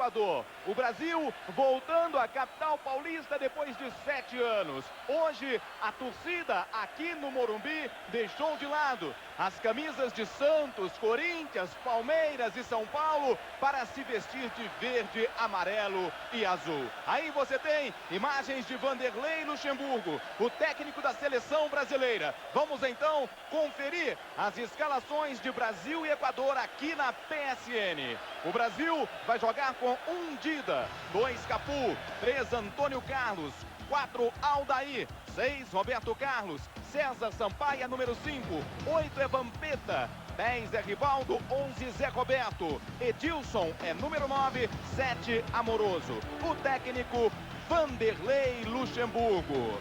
Equador. O Brasil voltando à capital paulista depois de 7 anos. Hoje, a torcida aqui no Morumbi deixou de lado as camisas de Santos, Corinthians, Palmeiras e São Paulo para se vestir de verde, amarelo e azul. Aí você tem imagens de Vanderlei Luxemburgo, o técnico da seleção brasileira. Vamos então conferir as escalações de Brasil e Equador aqui na PSN. O Brasil vai jogar com 1 Dida, 2 Cafu, 3 Antônio Carlos, 4 Aldair, 6 Roberto Carlos, César Sampaio, número 5, 8 é Vampeta, 10 é Rivaldo, 11 Zé Roberto, Edilson é número 9, 7 Amoroso. O técnico Vanderlei Luxemburgo.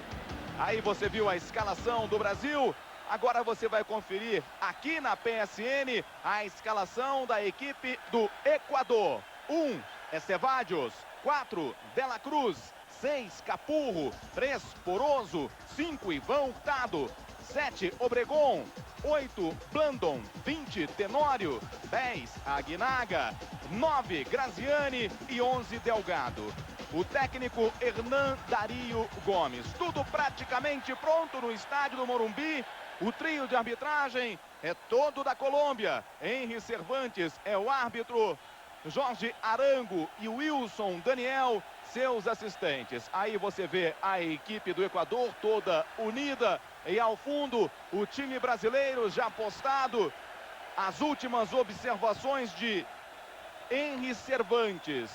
Aí você viu a escalação do Brasil. Agora você vai conferir aqui na PSN a escalação da equipe do Equador. 1 é Cevallos, 4 Dela Cruz, 6 Capurro, 3 Poroso, 5 Ivan Hurtado, 7 Obregon, 8 Blandon, 20 Tenório, 10 Aguinaga, 9 Graziani e 11 Delgado. O técnico Hernan Dario Gomes. Tudo praticamente pronto no estádio do Morumbi. O trio de arbitragem é todo da Colômbia. Henry Cervantes é o árbitro. Jorge Arango e Wilson Daniel, seus assistentes. Aí você vê a equipe do Equador toda unida. E ao fundo, o time brasileiro já postado. As últimas observações de Henry Cervantes.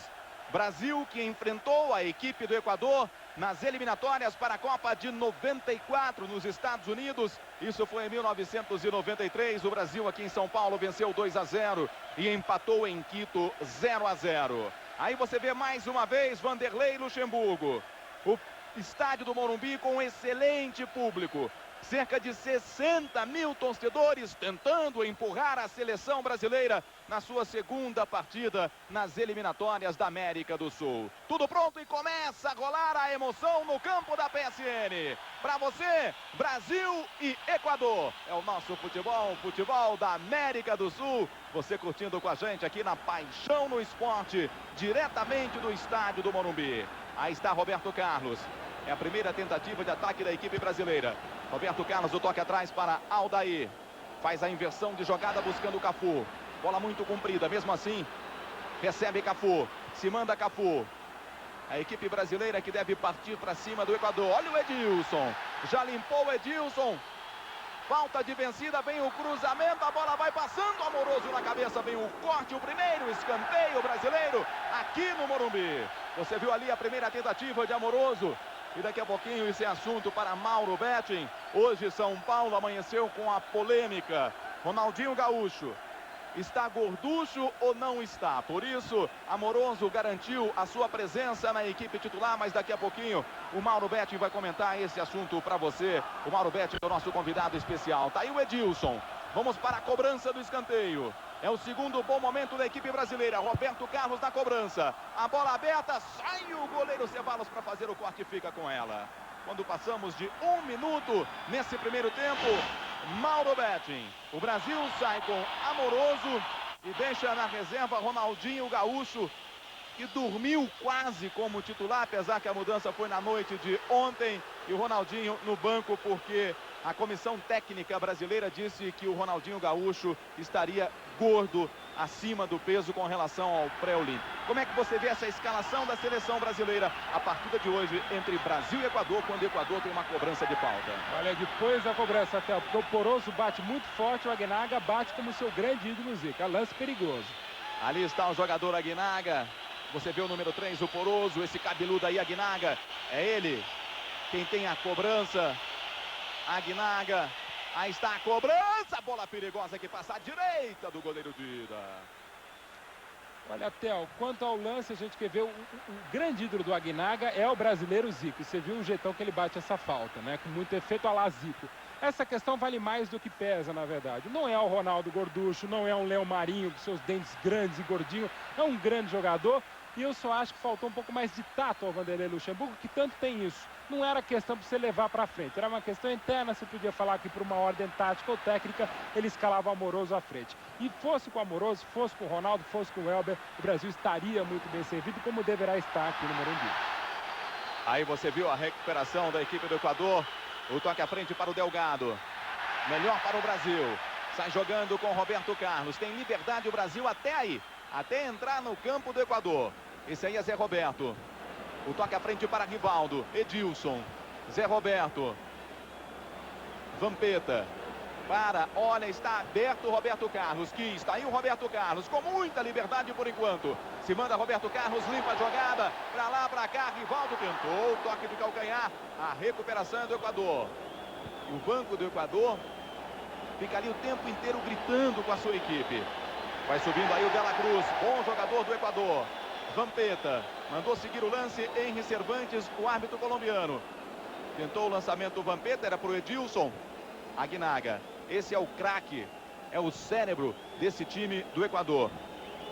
Brasil que enfrentou a equipe do Equador nas eliminatórias para a Copa de 94 nos Estados Unidos. Isso foi em 1993. O Brasil aqui em São Paulo venceu 2-0 e empatou em Quito 0-0. Aí você vê mais uma vez Vanderlei Luxemburgo. O estádio do Morumbi com um excelente público. Cerca de 60 mil torcedores tentando empurrar a seleção brasileira na sua segunda partida nas eliminatórias da América do Sul. Tudo pronto e começa a rolar a emoção no campo da PSN. Para você, Brasil e Equador. É o nosso futebol, futebol da América do Sul. Você curtindo com a gente aqui na Paixão no Esporte, diretamente do estádio do Morumbi. Aí está Roberto Carlos. É a primeira tentativa de ataque da equipe brasileira. Roberto Carlos, o toque atrás para Aldair. Faz a inversão de jogada buscando o Cafu. Bola muito comprida, mesmo assim, recebe Cafu. Se manda Cafu. A equipe brasileira que deve partir para cima do Equador. Olha o Edilson. Já limpou o Edilson. Falta de vencida, vem o cruzamento, a bola vai passando, Amoroso na cabeça, vem o corte, o primeiro escanteio brasileiro aqui no Morumbi. Você viu ali a primeira tentativa de Amoroso. E daqui a pouquinho isso é assunto para Mauro Betting. Hoje São Paulo amanheceu com a polêmica. Ronaldinho Gaúcho está gorducho ou não está? Por isso, Amoroso garantiu a sua presença na equipe titular, mas daqui a pouquinho o Mauro Betting vai comentar esse assunto para você. O Mauro Betting é o nosso convidado especial. Tá aí o Edilson. Vamos para a cobrança do escanteio. É o segundo bom momento da equipe brasileira. Roberto Carlos na cobrança. A bola aberta, sai o goleiro Ceballos para fazer o corte e fica com ela. Quando passamos de 1 minuto nesse primeiro tempo, Mauro Betting. O Brasil sai com Amoroso e deixa na reserva Ronaldinho Gaúcho, que dormiu quase como titular, apesar que a mudança foi na noite de ontem. E o Ronaldinho no banco porque a comissão técnica brasileira disse que o Ronaldinho Gaúcho estaria gordo, acima do peso com relação ao pré-olímpico. Como é que você vê essa escalação da seleção brasileira a partida de hoje entre Brasil e Equador, quando o Equador tem uma cobrança de falta? Olha, depois da cobrança até o Poroso bate muito forte, o Aguinaga bate como seu grande ídolo, Zica. Lance perigoso. Ali está o jogador Aguinaga. Você vê o número 3, o Poroso, esse cabeludo aí, Aguinaga. É ele quem tem a cobrança. Aguinaga. Aí está a cobrança, bola perigosa que passa à direita do goleiro Dida. Olha, Theo, quanto ao lance, a gente quer ver o grande ídolo do Aguinaga é o brasileiro Zico. Você viu o jeitão que ele bate essa falta, né? Com muito efeito a lá Zico. Essa questão vale mais do que pesa, na verdade. Não é o Ronaldo Gorducho, não é um Léo Marinho com seus dentes grandes e gordinhos. É um grande jogador E eu só acho que faltou um pouco mais de tato ao Vanderlei Luxemburgo, que tanto tem isso. Não era questão para você levar para frente, era uma questão interna. Você podia falar que por uma ordem tática ou técnica ele escalava o Amoroso à frente. E fosse com o Amoroso, fosse com o Ronaldo, fosse com o Welber, o Brasil estaria muito bem servido, como deverá estar aqui no Morumbi. Aí você viu a recuperação da equipe do Equador. O toque à frente para o Delgado. Melhor para o Brasil. Sai jogando com Roberto Carlos. Tem liberdade o Brasil até aí. Até entrar no campo do Equador. Esse aí é Zé Roberto. O toque à frente para Rivaldo. Edilson. Zé Roberto. Vampeta. Olha, está aberto o Roberto Carlos. Que está aí o Roberto Carlos. Com muita liberdade por enquanto. Se manda Roberto Carlos, limpa a jogada. Pra lá, pra cá, Rivaldo tentou. O toque de calcanhar. A recuperação é do Equador. E o banco do Equador fica ali o tempo inteiro gritando com a sua equipe. Vai subindo aí o Dela Cruz. Bom jogador do Equador. Vampeta. Mandou seguir o lance Henry Cervantes, o árbitro colombiano. Tentou o lançamento Vampeta, era para o Edilson. Aguinaga. Esse é o craque, é o cérebro desse time do Equador.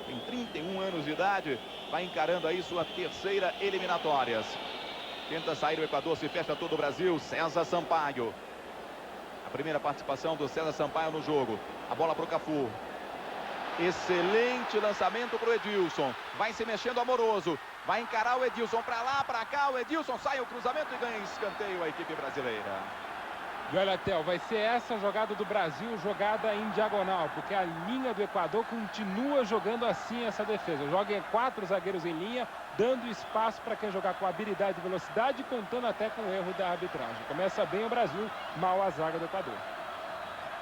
Tem 31 anos de idade, vai encarando aí sua terceira eliminatórias. Tenta sair o Equador, se fecha todo o Brasil. César Sampaio. A primeira participação do César Sampaio no jogo. A bola para o Cafu. Excelente lançamento para o Edilson. Vai se mexendo Amoroso. Vai encarar o Edilson para lá, para cá. O Edilson sai o cruzamento e ganha escanteio a equipe brasileira. E olha, Theo, vai ser essa jogada do Brasil, jogada em diagonal, porque a linha do Equador continua jogando assim essa defesa. Joga 4 zagueiros em linha, dando espaço para quem jogar com habilidade e velocidade, contando até com o erro da arbitragem. Começa bem o Brasil, mal a zaga do Equador.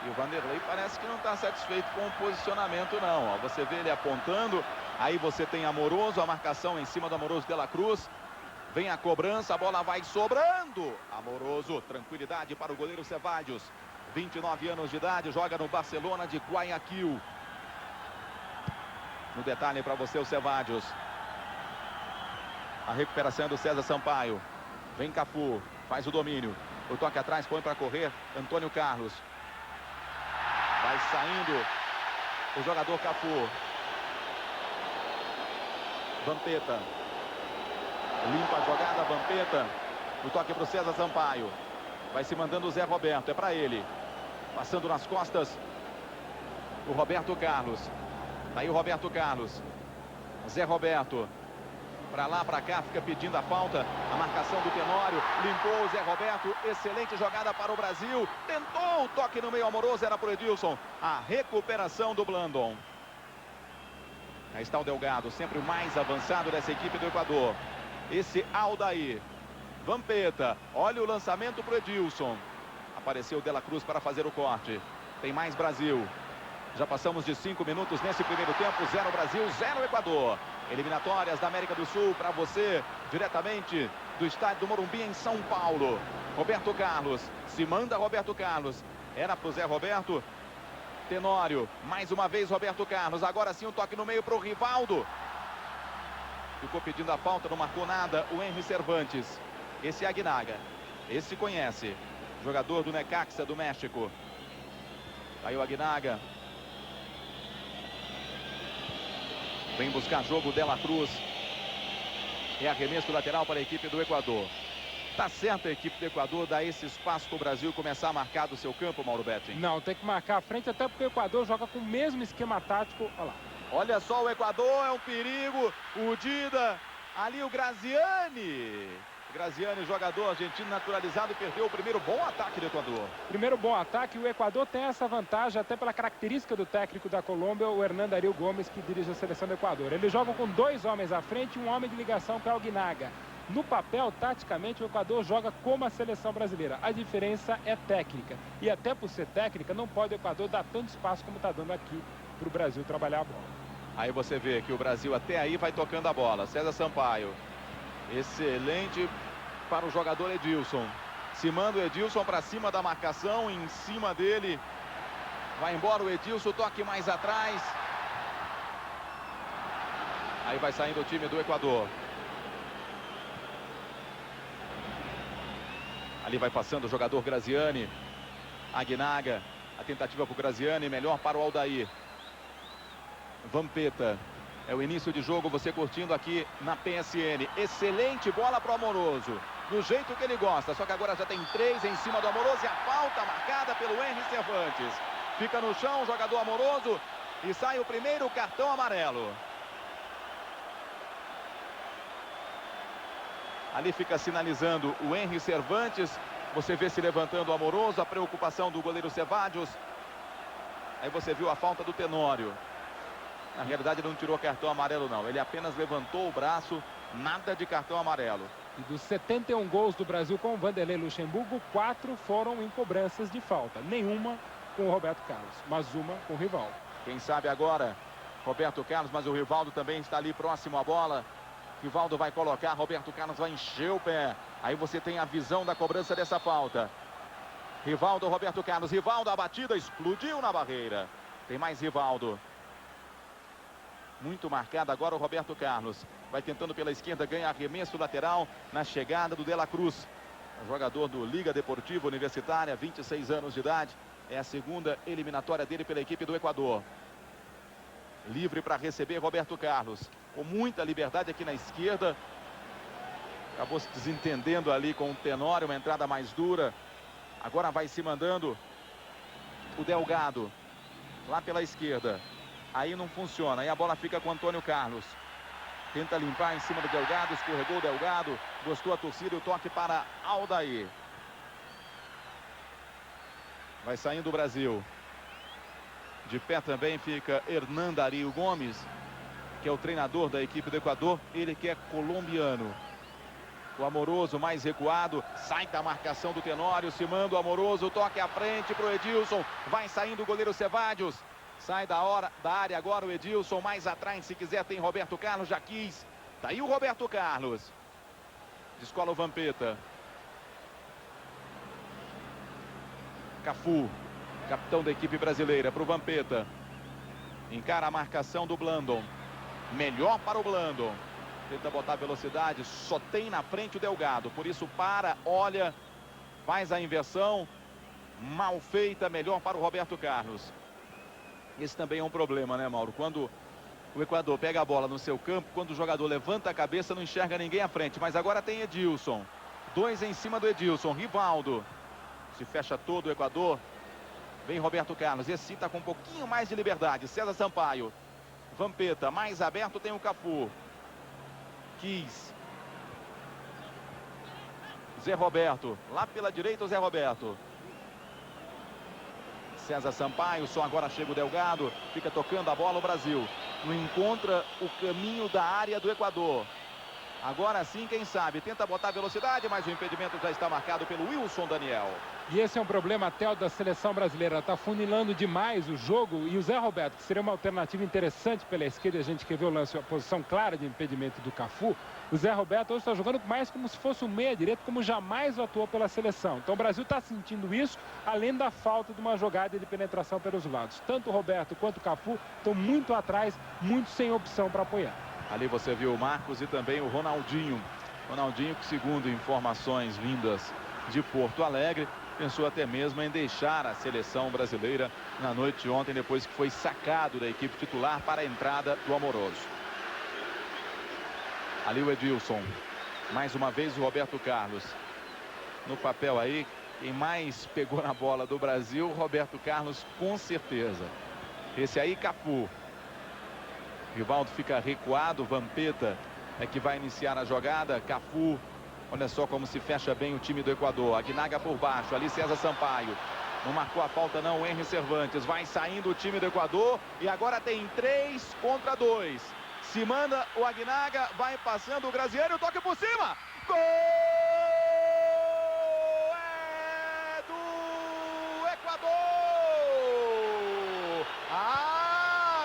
E o Vanderlei parece que não está satisfeito com o posicionamento, não. Ó, você vê ele apontando, aí você tem Amoroso, a marcação em cima do Amoroso Dela Cruz. Vem a cobrança, a bola vai sobrando. Amoroso, tranquilidade para o goleiro Ceballos. 29 anos de idade, joga no Barcelona de Guayaquil. No detalhe para você o Ceballos. A recuperação do César Sampaio. Vem Cafu, faz o domínio. O toque atrás, põe para correr Antônio Carlos. Vai saindo o jogador Cafu. Vampeta. Limpa a jogada, Vampeta. O toque para o César Sampaio. Vai se mandando o Zé Roberto, é para ele. Passando nas costas o Roberto Carlos. Tá aí o Roberto Carlos. Zé Roberto. Para lá, para cá, fica pedindo a falta. A marcação do Tenório. Limpou o Zé Roberto. Excelente jogada para o Brasil. Tentou o toque no meio Amoroso, era para o Edilson. A recuperação do Blandon. Aí está o Delgado, sempre o mais avançado dessa equipe do Equador. Esse Aldair. Vampeta. Olha o lançamento para o Edilson. Apareceu o Dela Cruz para fazer o corte. Tem mais Brasil. Já passamos de 5 minutos nesse primeiro tempo. 0 Brasil, 0 Equador. Eliminatórias da América do Sul para você, diretamente do estádio do Morumbi em São Paulo. Roberto Carlos. Se manda Roberto Carlos. Era para o Zé Roberto. Tenório. Mais uma vez Roberto Carlos. Agora sim um toque no meio para o Rivaldo. Ficou pedindo a falta, não marcou nada o Henry Cervantes. Esse é Aguinaga. Esse conhece. Jogador do Necaxa do México. Aí o Aguinaga. Vem buscar jogo Dela Cruz. É arremesso lateral para a equipe do Equador. Tá certo a equipe do Equador dar esse espaço para o Brasil começar a marcar do seu campo, Mauro Betting? Não, tem que marcar a frente, até porque o Equador joga com o mesmo esquema tático. Olha lá. Olha só o Equador, é um perigo. O Dida, ali o Graziani. Graziani, jogador argentino naturalizado, perdeu o primeiro bom ataque do Equador. Primeiro bom ataque, o Equador tem essa vantagem até pela característica do técnico da Colômbia, o Hernán Darío Gomes, que dirige a seleção do Equador. Eles jogam com 2 homens à frente e um homem de ligação, que é o Aguinaga. No papel, taticamente, o Equador joga como a seleção brasileira. A diferença é técnica. E até por ser técnica, não pode o Equador dar tanto espaço como está dando aqui para o Brasil trabalhar a bola. Aí você vê que o Brasil até aí vai tocando a bola. César Sampaio. Excelente para o jogador Edilson. Se manda o Edilson para cima da marcação. Em cima dele. Vai embora o Edilson. Toque mais atrás. Aí vai saindo o time do Equador. Ali vai passando o jogador Graziani. Aguinaga. A tentativa para o Graziani. Melhor para o Aldair. Vampeta. É o início de jogo, você curtindo aqui na PSN. Excelente bola para o Amoroso. Do jeito que ele gosta, só que agora já tem 3 em cima do Amoroso e a falta marcada pelo Henry Cervantes. Fica no chão o jogador Amoroso e sai o primeiro cartão amarelo. Ali fica sinalizando o Henry Cervantes. Você vê se levantando o Amoroso, a preocupação do goleiro Cevallos. Aí você viu a falta do Tenório. Na realidade ele não tirou cartão amarelo não, ele apenas levantou o braço, nada de cartão amarelo. E dos 71 gols do Brasil com o Vanderlei Luxemburgo, 4 foram em cobranças de falta. Nenhuma com o Roberto Carlos, mas uma com o Rivaldo. Quem sabe agora, Roberto Carlos, mas o Rivaldo também está ali próximo à bola. Rivaldo vai colocar, Roberto Carlos vai encher o pé. Aí você tem a visão da cobrança dessa falta. Rivaldo, Roberto Carlos, Rivaldo, a batida explodiu na barreira. Tem mais Rivaldo. Muito marcado agora o Roberto Carlos. Vai tentando pela esquerda, ganha arremesso lateral na chegada do De La Cruz. Jogador do Liga Deportiva Universitária, 26 anos de idade. É a segunda eliminatória dele pela equipe do Equador. Livre para receber Roberto Carlos. Com muita liberdade aqui na esquerda. Acabou se desentendendo ali com o Tenório, uma entrada mais dura. Agora vai se mandando o Delgado. Lá pela esquerda. Aí não funciona, aí a bola fica com o Antônio Carlos. Tenta limpar em cima do Delgado, escorregou o Delgado. Gostou a torcida e o toque para Aldair. Vai saindo o Brasil. De pé também fica Hernan Dario Gomes, que é o treinador da equipe do Equador. Ele que é colombiano. O Amoroso mais recuado. Sai da marcação do Tenório, se manda o Amoroso. Toque à frente para o Edilson. Vai saindo o goleiro Cevallos. Sai da área agora o Edilson, mais atrás, se quiser, tem Roberto Carlos, já quis. Tá aí o Roberto Carlos. Descola o Vampeta. Cafu, capitão da equipe brasileira, para o Vampeta. Encara a marcação do Blandon. Melhor para o Blandon. Tenta botar velocidade, só tem na frente o Delgado. Por isso para, olha, faz a inversão. Mal feita, melhor para o Roberto Carlos. Esse também é um problema, né, Mauro? Quando o Equador pega a bola no seu campo, quando o jogador levanta a cabeça, não enxerga ninguém à frente. Mas agora tem Edilson. 2 em cima do Edilson. Rivaldo. Se fecha todo o Equador. Vem Roberto Carlos. Esse está com um pouquinho mais de liberdade. César Sampaio. Vampeta. Mais aberto tem o Cafu. Quis. Zé Roberto. Lá pela direita o Zé Roberto. César Sampaio, só agora chega o Delgado, fica tocando a bola o Brasil. Não encontra o caminho da área do Equador. Agora sim, quem sabe, tenta botar velocidade, mas o impedimento já está marcado pelo Wilson Daniel. E esse é um problema até da seleção brasileira. Está funilando demais o jogo. E o Zé Roberto, que seria uma alternativa interessante pela esquerda, a gente quer ver o lance, a posição clara de impedimento do Cafu. O Zé Roberto hoje está jogando mais como se fosse um meia-direita, como jamais atuou pela seleção. Então o Brasil está sentindo isso, além da falta de uma jogada de penetração pelos lados. Tanto o Roberto quanto o Cafu estão muito atrás, muito sem opção para apoiar. Ali você viu o Marcos e também o Ronaldinho. Ronaldinho, que segundo informações vindas de Porto Alegre, pensou até mesmo em deixar a seleção brasileira na noite de ontem, depois que foi sacado da equipe titular para a entrada do Amoroso. Ali o Edilson. Mais uma vez o Roberto Carlos. No papel aí, quem mais pegou na bola do Brasil, Roberto Carlos, com certeza. Esse aí, Cafu. Rivaldo fica recuado, Vampeta é que vai iniciar a jogada. Cafu, olha só como se fecha bem o time do Equador. Aguinaga por baixo, ali César Sampaio. Não marcou a falta não, o Henry Cervantes. Vai saindo o time do Equador e agora tem 3 contra 2. Se manda o Aguinaga, vai passando o Graziano, toque por cima. Gol! É do Equador!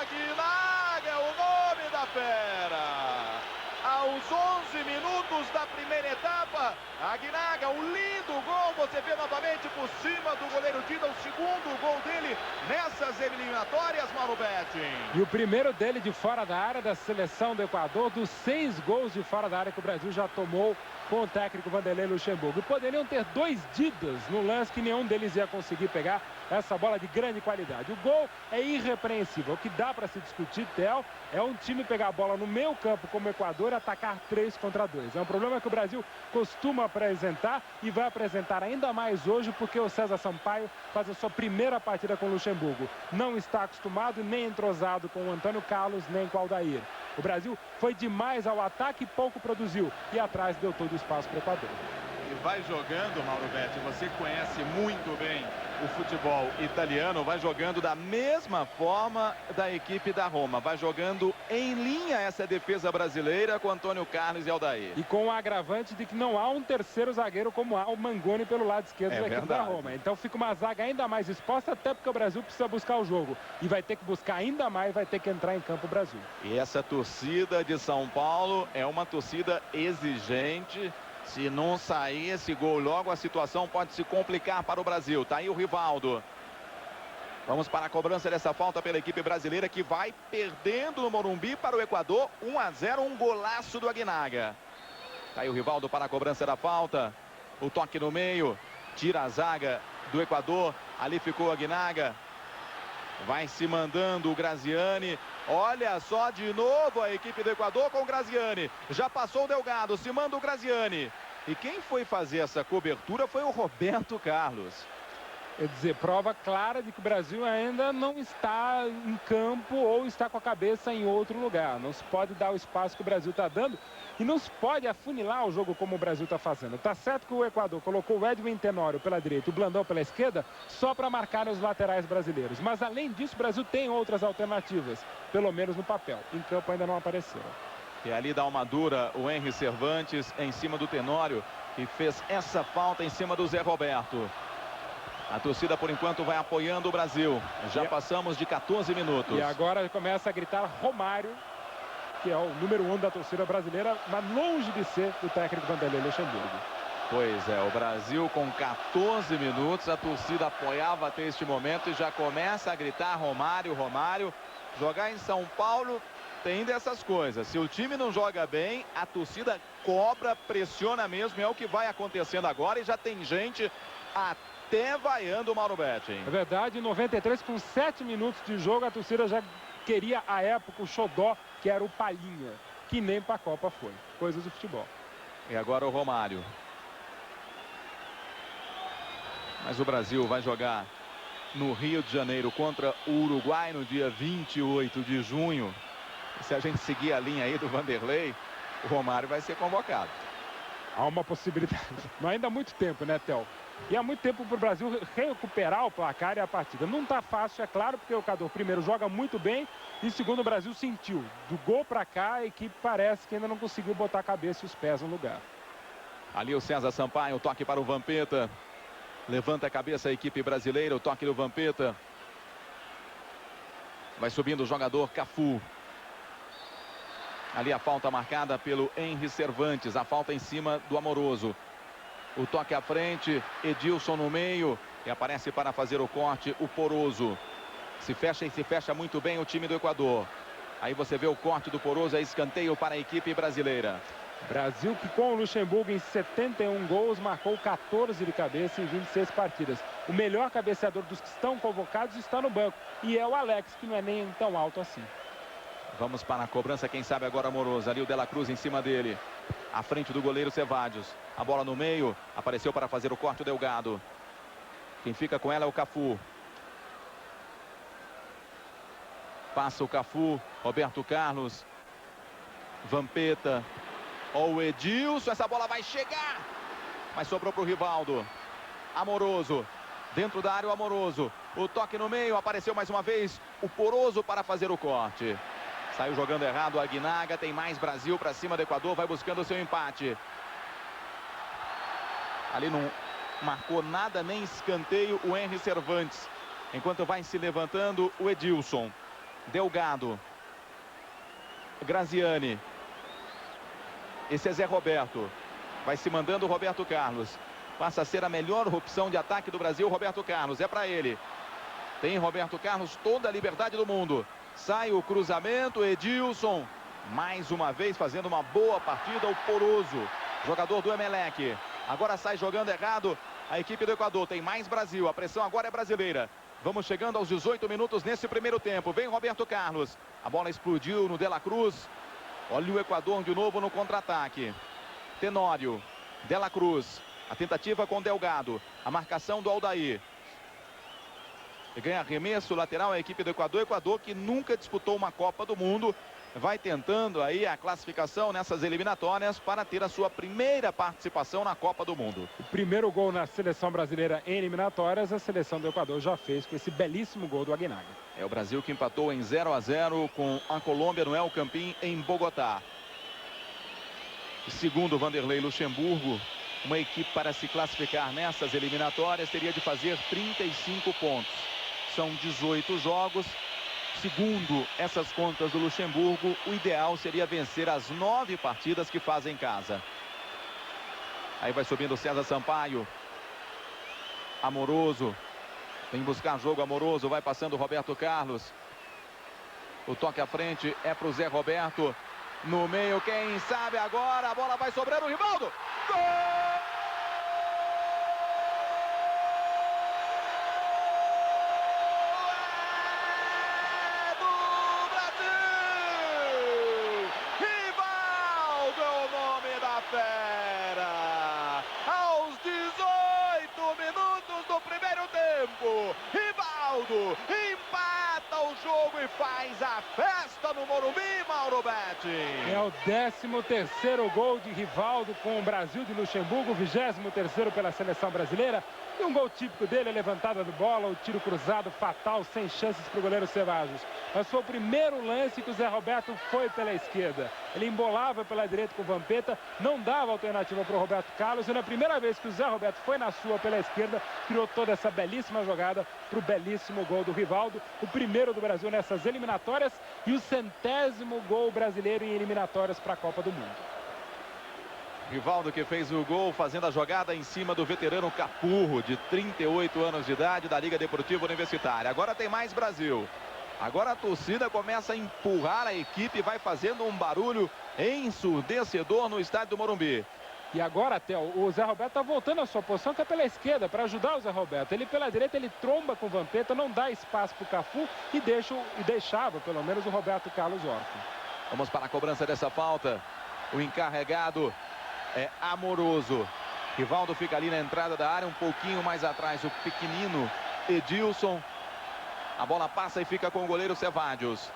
Aguinaga é o nome da fera! Aos 11 minutos da primeira etapa, Aguinaga, um lindo gol, você vê novamente por cima do goleiro Dida, o segundo gol dele nessas eliminatórias, Mauro Betting. E o primeiro dele de fora da área da seleção do Equador, dos 6 gols de fora da área que o Brasil já tomou com o técnico Vanderlei Luxemburgo. E poderiam ter 2 Didas no lance que nenhum deles ia conseguir pegar. essa bola de grande qualidade. O gol é irrepreensível. O que dá para se discutir, Theo, é um time pegar a bola no meio campo como o Equador e atacar 3 contra 2. É um problema que o Brasil costuma apresentar e vai apresentar ainda mais hoje, porque o César Sampaio faz a sua primeira partida com o Luxemburgo. Não está acostumado nem entrosado com o Antônio Carlos nem com o Aldair. O Brasil foi demais ao ataque e pouco produziu. E atrás deu todo o espaço para o Equador. E vai jogando, Mauro Betti, você conhece muito bem o futebol italiano, vai jogando da mesma forma da equipe da Roma. Vai jogando em linha essa defesa brasileira com Antônio Carlos e Aldair. E com o agravante de que não há um terceiro zagueiro como há o Mangoni pelo lado esquerdo da equipe da Roma. Então fica uma zaga ainda mais exposta, até porque o Brasil precisa buscar o jogo. E vai ter que buscar ainda mais, vai ter que entrar em campo o Brasil. E essa torcida de São Paulo é uma torcida exigente. Se não sair esse gol logo, a situação pode se complicar para o Brasil. Tá aí o Rivaldo. Vamos para a cobrança dessa falta pela equipe brasileira, que vai perdendo no Morumbi para o Equador. 1-0, um golaço do Aguinaga. Tá aí o Rivaldo para a cobrança da falta. O toque no meio, tira a zaga do Equador. Ali ficou o Aguinaga. Vai se mandando o Graziani. Olha só de novo a equipe do Equador com o Graziani. Já passou o Delgado, se manda o Graziani. E quem foi fazer essa cobertura foi o Roberto Carlos. Quer dizer, prova clara de que o Brasil ainda não está em campo ou está com a cabeça em outro lugar. Não se pode dar o espaço que o Brasil está dando e não se pode afunilar o jogo como o Brasil está fazendo. Tá certo que o Equador colocou o Edwin Tenório pela direita e o Blandão pela esquerda só para marcar os laterais brasileiros. Mas além disso, o Brasil tem outras alternativas, pelo menos no papel. Em campo ainda não apareceram. E ali dá uma dura o Henry Cervantes em cima do Tenório, que fez essa falta em cima do Zé Roberto. A torcida, por enquanto, vai apoiando o Brasil. Já passamos de 14 minutos. E agora começa a gritar Romário, que é o número 1 da torcida brasileira, mas longe de ser o técnico Vanderlei Luxemburgo. Pois é, o Brasil com 14 minutos, a torcida apoiava até este momento e já começa a gritar Romário, Romário. Jogar em São Paulo tem dessas coisas. Se o time não joga bem, a torcida cobra, pressiona mesmo. É o que vai acontecendo agora e já tem gente até vaiando o Mauro Betti. É verdade, em 93, com 7 minutos de jogo, a torcida já queria, à época, o xodó, que era o Palhinha, que nem para a Copa foi. Coisas do futebol. E agora o Romário. Mas o Brasil vai jogar no Rio de Janeiro contra o Uruguai no dia 28 de junho. E se a gente seguir a linha aí do Vanderlei, o Romário vai ser convocado. Há uma possibilidade. Mas ainda há muito tempo, né, Theo? E há muito tempo para o Brasil recuperar o placar e a partida. Não está fácil, é claro, porque o Equador, primeiro, joga muito bem e, segundo, o Brasil sentiu. Do gol para cá, a equipe parece que ainda não conseguiu botar a cabeça e os pés no lugar. Ali o César Sampaio, o toque para o Vampeta. Levanta a cabeça a equipe brasileira, o toque do Vampeta. Vai subindo o jogador Cafu. Ali a falta marcada pelo Henry Cervantes, a falta em cima do Amoroso. O toque à frente, Edilson no meio e aparece para fazer o corte o Poroso. Se fecha e se fecha muito bem o time do Equador. Aí você vê o corte do Poroso, é escanteio para a equipe brasileira. Brasil que com o Luxemburgo em 71 gols marcou 14 de cabeça em 26 partidas. O melhor cabeceador dos que estão convocados está no banco e é o Alex, que não é nem tão alto assim. Vamos para a cobrança, quem sabe agora Amoroso. Ali o Dela Cruz em cima dele. À frente do goleiro Cevallos. A bola no meio. Apareceu para fazer o corte o Delgado. Quem fica com ela é o Cafu. Passa o Cafu. Roberto Carlos. Vampeta. Ó o Edilson. Essa bola vai chegar. Mas sobrou para o Rivaldo. Amoroso. Dentro da área o Amoroso. O toque no meio. Apareceu mais uma vez o Poroso para fazer o corte. Saiu jogando errado o Aguinaga. Tem mais Brasil para cima do Equador. Vai buscando o seu empate. Ali não marcou nada, nem escanteio o Henry Cervantes. Enquanto vai se levantando o Edilson. Delgado. Graziani. Esse é Zé Roberto. Vai se mandando o Roberto Carlos. Passa a ser a melhor opção de ataque do Brasil, Roberto Carlos. É para ele. Tem Roberto Carlos toda a liberdade do mundo. Sai o cruzamento, Edilson. Mais uma vez fazendo uma boa partida o Poroso. Jogador do Emelec. Agora sai jogando errado a equipe do Equador. Tem mais Brasil. A pressão agora é brasileira. Vamos chegando aos 18 minutos nesse primeiro tempo. Vem Roberto Carlos. A bola explodiu no De La Cruz. Olha o Equador de novo no contra-ataque. Tenório. De La Cruz. A tentativa com Delgado. A marcação do Aldair. E ganha arremesso lateral a equipe do Equador. Equador que nunca disputou uma Copa do Mundo. Vai tentando aí a classificação nessas eliminatórias para ter a sua primeira participação na Copa do Mundo. O primeiro gol na seleção brasileira em eliminatórias, a seleção do Equador já fez com esse belíssimo gol do Aguinaga. É o Brasil que empatou em 0-0 com a Colômbia no El Campín em Bogotá. Segundo Vanderlei Luxemburgo, uma equipe para se classificar nessas eliminatórias teria de fazer 35 pontos. São 18 jogos. Segundo essas contas do Luxemburgo, o ideal seria vencer as 9 partidas que faz em casa. Aí vai subindo o César Sampaio. Amoroso. Vem buscar jogo Amoroso. Vai passando o Roberto Carlos. O toque à frente é para o Zé Roberto. No meio, quem sabe agora. A bola vai sobrando o Rivaldo. Gol! Fera, aos 18 minutos do primeiro tempo, Rivaldo empata o jogo e faz a festa no Morumbi, Mauro Betti. É o 13º gol de Rivaldo com o Brasil de Luxemburgo, 23º pela seleção brasileira. E um gol típico dele, a levantada de bola, o tiro cruzado fatal, sem chances para o goleiro Ceballos. Mas foi o primeiro lance que o Zé Roberto foi pela esquerda. Ele embolava pela direita com o Vampeta, não dava alternativa para o Roberto Carlos. E na primeira vez que o Zé Roberto foi na sua pela esquerda, criou toda essa belíssima jogada para o belíssimo gol do Rivaldo. O primeiro do Brasil nessas eliminatórias e o 100º gol brasileiro em eliminatórias para a Copa do Mundo. Rivaldo que fez o gol fazendo a jogada em cima do veterano Capurro, de 38 anos de idade, da Liga Deportiva Universitária. Agora tem mais Brasil. Agora a torcida começa a empurrar a equipe e vai fazendo um barulho ensurdecedor no estádio do Morumbi. E agora, Theo, o Zé Roberto está voltando à sua posição, que é pela esquerda, para ajudar o Zé Roberto. Ele pela direita, ele tromba com o Vampeta, não dá espaço para o Cafu e deixava, pelo menos, o Roberto Carlos órfão. Vamos para a cobrança dessa falta. O encarregado é Amoroso. Rivaldo fica ali na entrada da área, um pouquinho mais atrás o pequenino Edilson. A bola passa e fica com o goleiro Ceballos.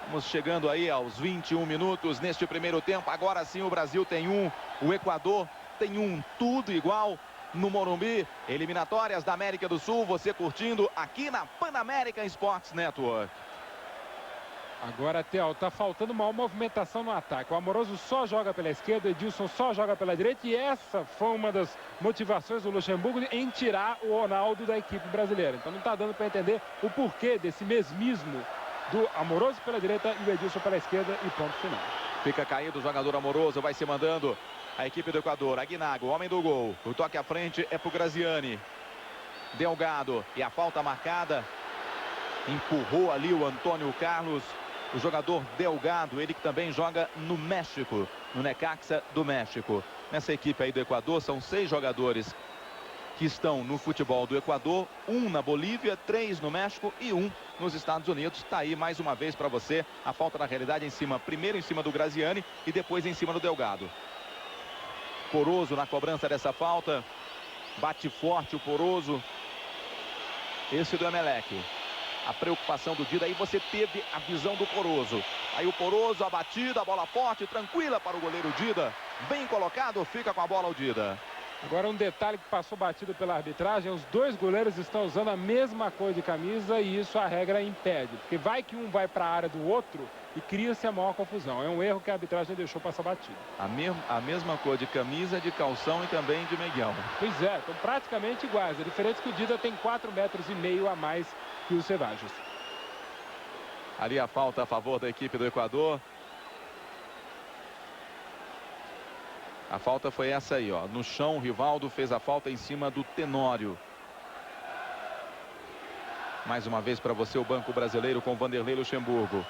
Vamos chegando aí aos 21 minutos neste primeiro tempo. Agora sim o Brasil tem um, o Equador tem um, tudo igual no Morumbi. Eliminatórias da América do Sul, você curtindo aqui na Pan American Sports Network. Agora, Theo, tá faltando uma movimentação no ataque. O Amoroso só joga pela esquerda, o Edilson só joga pela direita. E essa foi uma das motivações do Luxemburgo em tirar o Ronaldo da equipe brasileira. Então não tá dando para entender o porquê desse mesmismo do Amoroso pela direita e o Edilson pela esquerda e ponto final. Fica caído o jogador Amoroso, vai se mandando a equipe do Equador. Aguinaga, o homem do gol. O toque à frente é pro Graziani. Delgado e a falta marcada. Empurrou ali o Antônio Carlos. O jogador Delgado, ele que também joga no México, no Necaxa do México. Nessa equipe aí do Equador são 6 jogadores que estão no futebol do Equador, 1 na Bolívia, 3 no México e 1 nos Estados Unidos. Está aí mais uma vez para você a falta na realidade em cima, primeiro em cima do Graziani e depois em cima do Delgado. Poroso na cobrança dessa falta, bate forte o Poroso. Esse do Emelec. A preocupação do Dida, aí você teve a visão do Poroso. Aí o Poroso, a batida, a bola forte, tranquila para o goleiro Dida. Bem colocado, fica com a bola o Dida. Agora um detalhe que passou batido pela arbitragem, os dois goleiros estão usando a mesma cor de camisa e isso a regra impede. Porque vai que um vai para a área do outro e cria-se a maior confusão. É um erro que a arbitragem deixou passar batido. A mesma cor de camisa, de calção e também de meiguião. Pois é, estão praticamente iguais. A diferença é que o Dida tem 4,5 metros a mais que o Ceballos. Ali a falta a favor da equipe do Equador. A falta foi essa aí, ó. No chão, o Rivaldo fez a falta em cima do Tenório. Mais uma vez para você o banco brasileiro com Vanderlei Luxemburgo.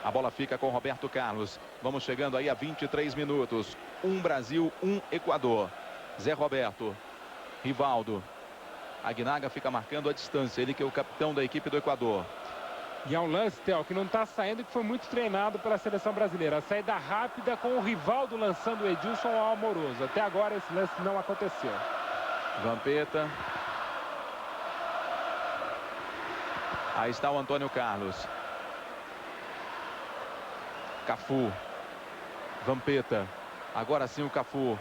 A bola fica com Roberto Carlos. Vamos chegando aí a 23 minutos. 1 Brasil, 1 Equador. Zé Roberto. Rivaldo. Aguinaga fica marcando a distância, ele que é o capitão da equipe do Equador. E é um lance, Theo, que não está saindo, que foi muito treinado pela seleção brasileira. A saída rápida com o Rivaldo lançando o Edilson ao Amoroso. Até agora esse lance não aconteceu. Vampeta. Aí está o Antônio Carlos. Cafu. Vampeta. Agora sim o Cafu.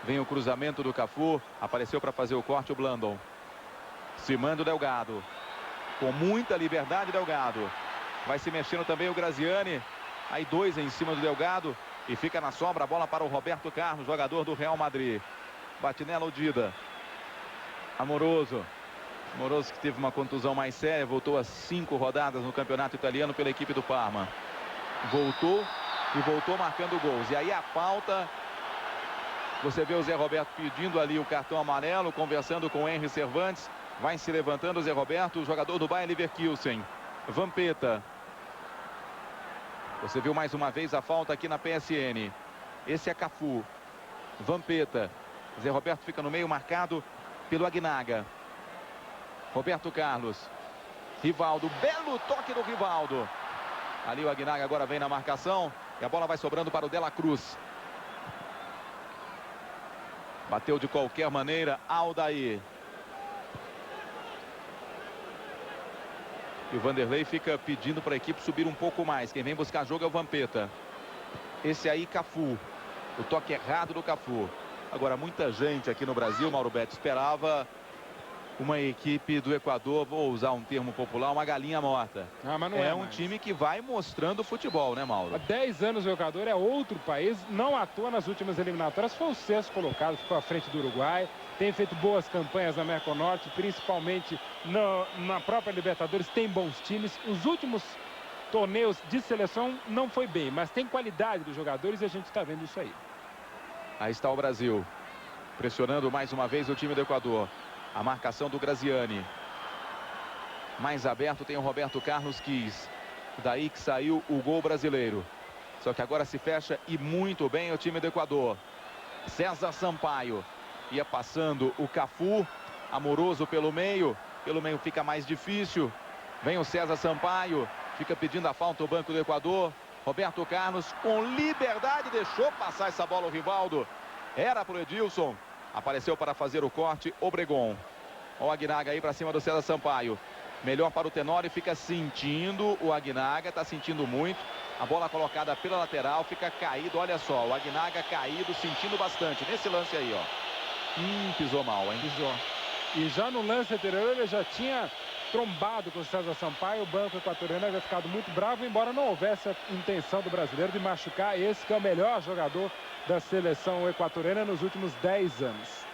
Vem o cruzamento do Cafu. Apareceu para fazer o corte o Blandon. Se manda o Delgado. Com muita liberdade, Delgado. Vai se mexendo também o Graziani. Aí 2 em cima do Delgado. E fica na sobra a bola para o Roberto Carlos, jogador do Real Madrid. Bate nela o Dida. Amoroso. Amoroso que teve uma contusão mais séria. Voltou a 5 rodadas no campeonato italiano pela equipe do Parma. Voltou e voltou marcando gols. E aí a falta. Você vê o Zé Roberto pedindo ali o cartão amarelo, conversando com o Henry Cervantes. Vai se levantando o Zé Roberto, o jogador do Bayer Leverkusen. Vampeta. Você viu mais uma vez a falta aqui na PSN. Esse é Cafu. Vampeta. Zé Roberto fica no meio, marcado pelo Aguinaga. Roberto Carlos. Rivaldo. Belo toque do Rivaldo. Ali o Aguinaga agora vem na marcação. E a bola vai sobrando para o Dela Cruz. Bateu de qualquer maneira Aldair. E o Vanderlei fica pedindo para a equipe subir um pouco mais. Quem vem buscar jogo é o Vampeta. Esse aí, Cafu. O toque errado do Cafu. Agora, muita gente aqui no Brasil, Mauro Betti, esperava uma equipe do Equador, vou usar um termo popular, uma galinha morta. Mas não é um mais. time que vai mostrando futebol, né, Mauro? Há 10 anos o Equador é outro país, não à toa nas últimas eliminatórias, foi o sexto colocado, ficou à frente do Uruguai, tem feito boas campanhas na Merconorte, principalmente na própria Libertadores, tem bons times. Os últimos torneios de seleção não foi bem, mas tem qualidade dos jogadores e a gente está vendo isso aí. Aí está o Brasil, pressionando mais uma vez o time do Equador. A marcação do Graziani. Mais aberto tem o Roberto Carlos Quis. Daí que saiu o gol brasileiro. Só que agora se fecha e muito bem o time do Equador. César Sampaio. Ia passando o Cafu. Amoroso pelo meio. Pelo meio fica mais difícil. Vem o César Sampaio. Fica pedindo a falta o banco do Equador. Roberto Carlos com liberdade deixou passar essa bola o Rivaldo. Era pro Edilson. Apareceu para fazer o corte Obregon. Olha o Aguinaga aí para cima do César Sampaio. Melhor para o Tenório, fica sentindo o Aguinaga, está sentindo muito. A bola colocada pela lateral, fica caído, olha só, o Aguinaga caído, sentindo bastante. Nesse lance aí, ó. Pisou mal, hein? Pisou. E já no lance anterior ele já tinha trombado com o César Sampaio. O banco equatoriano havia ficado muito bravo, embora não houvesse a intenção do brasileiro de machucar esse que é o melhor jogador da seleção equatoriana nos últimos 10 anos.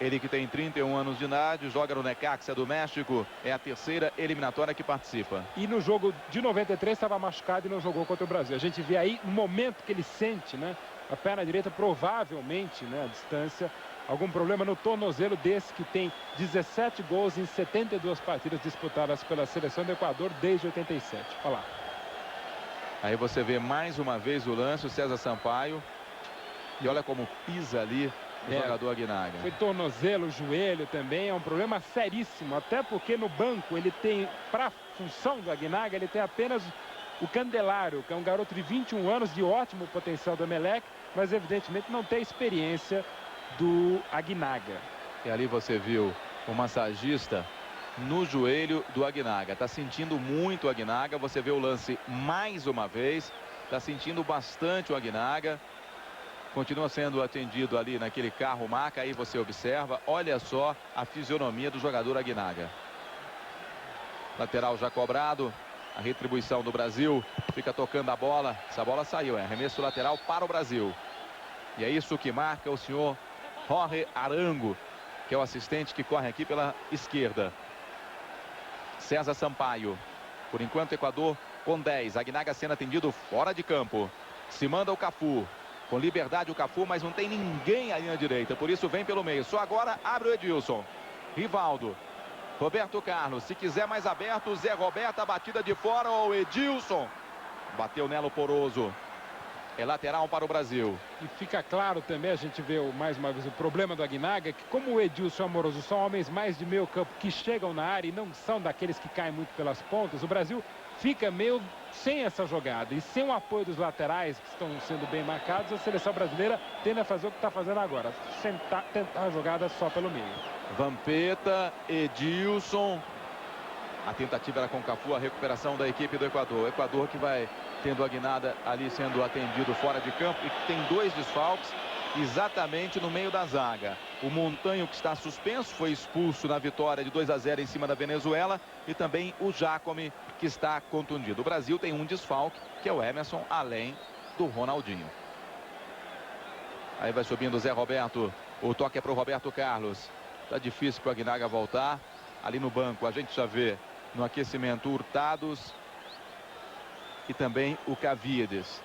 Ele que tem 31 anos de idade, joga no Necaxa do México, é a terceira eliminatória que participa. E no jogo de 93 estava machucado e não jogou contra o Brasil. A gente vê aí no momento que ele sente, né, a perna direita provavelmente, né, a distância, algum problema no tornozelo desse que tem 17 gols em 72 partidas disputadas pela seleção do Equador desde 87. Olha lá. Aí você vê mais uma vez o lance, o César Sampaio. E olha como pisa ali o jogador Aguinaga. Foi tornozelo, joelho também, é um problema seríssimo. Até porque no banco ele tem, para a função do Aguinaga, ele tem apenas o Candelário, que é um garoto de 21 anos de ótimo potencial do Emelec, mas evidentemente não tem experiência do Aguinaga. E ali você viu o massagista no joelho do Aguinaga. Está sentindo muito o Aguinaga. Você vê o lance mais uma vez. Está sentindo bastante o Aguinaga. Continua sendo atendido ali naquele carro maca. Aí você observa. Olha só a fisionomia do jogador Aguinaga. Lateral já cobrado. A retribuição do Brasil. Fica tocando a bola. Essa bola saiu. É arremesso lateral para o Brasil. E é isso que marca o senhor Jorge Arango, que é o assistente que corre aqui pela esquerda. César Sampaio. Por enquanto, Equador com 10. Aguinaga sendo atendido fora de campo. Se manda o Cafu. Com liberdade o Cafu, mas não tem ninguém ali na direita. Por isso vem pelo meio. Só agora abre o Edilson. Rivaldo. Roberto Carlos. Se quiser mais aberto, Zé Roberto. A batida de fora. O Edilson. Bateu nela o Poroso. É lateral para o Brasil. E fica claro também, a gente vê mais uma vez o problema do Aguinaga, que como o Edilson e o Amoroso são homens mais de meio campo que chegam na área e não são daqueles que caem muito pelas pontas, o Brasil fica meio sem essa jogada. E sem o apoio dos laterais, que estão sendo bem marcados, a seleção brasileira tende a fazer o que está fazendo agora, tentar a jogada só pelo meio. Vampeta, Edilson. A tentativa era com o Cafu, a recuperação da equipe do Equador. O Equador que vai tendo a Aguinaga ali sendo atendido fora de campo e que tem 2 desfalques exatamente no meio da zaga. O Montanho, que está suspenso, foi expulso na vitória de 2-0 em cima da Venezuela, e também o Jacome, que está contundido. O Brasil tem um desfalque, que é o Emerson, além do Ronaldinho. Aí vai subindo o Zé Roberto. O toque é para o Roberto Carlos. Tá difícil para o Aguinaga voltar. Ali no banco a gente já vê no aquecimento Hurtados e também o Caviedes.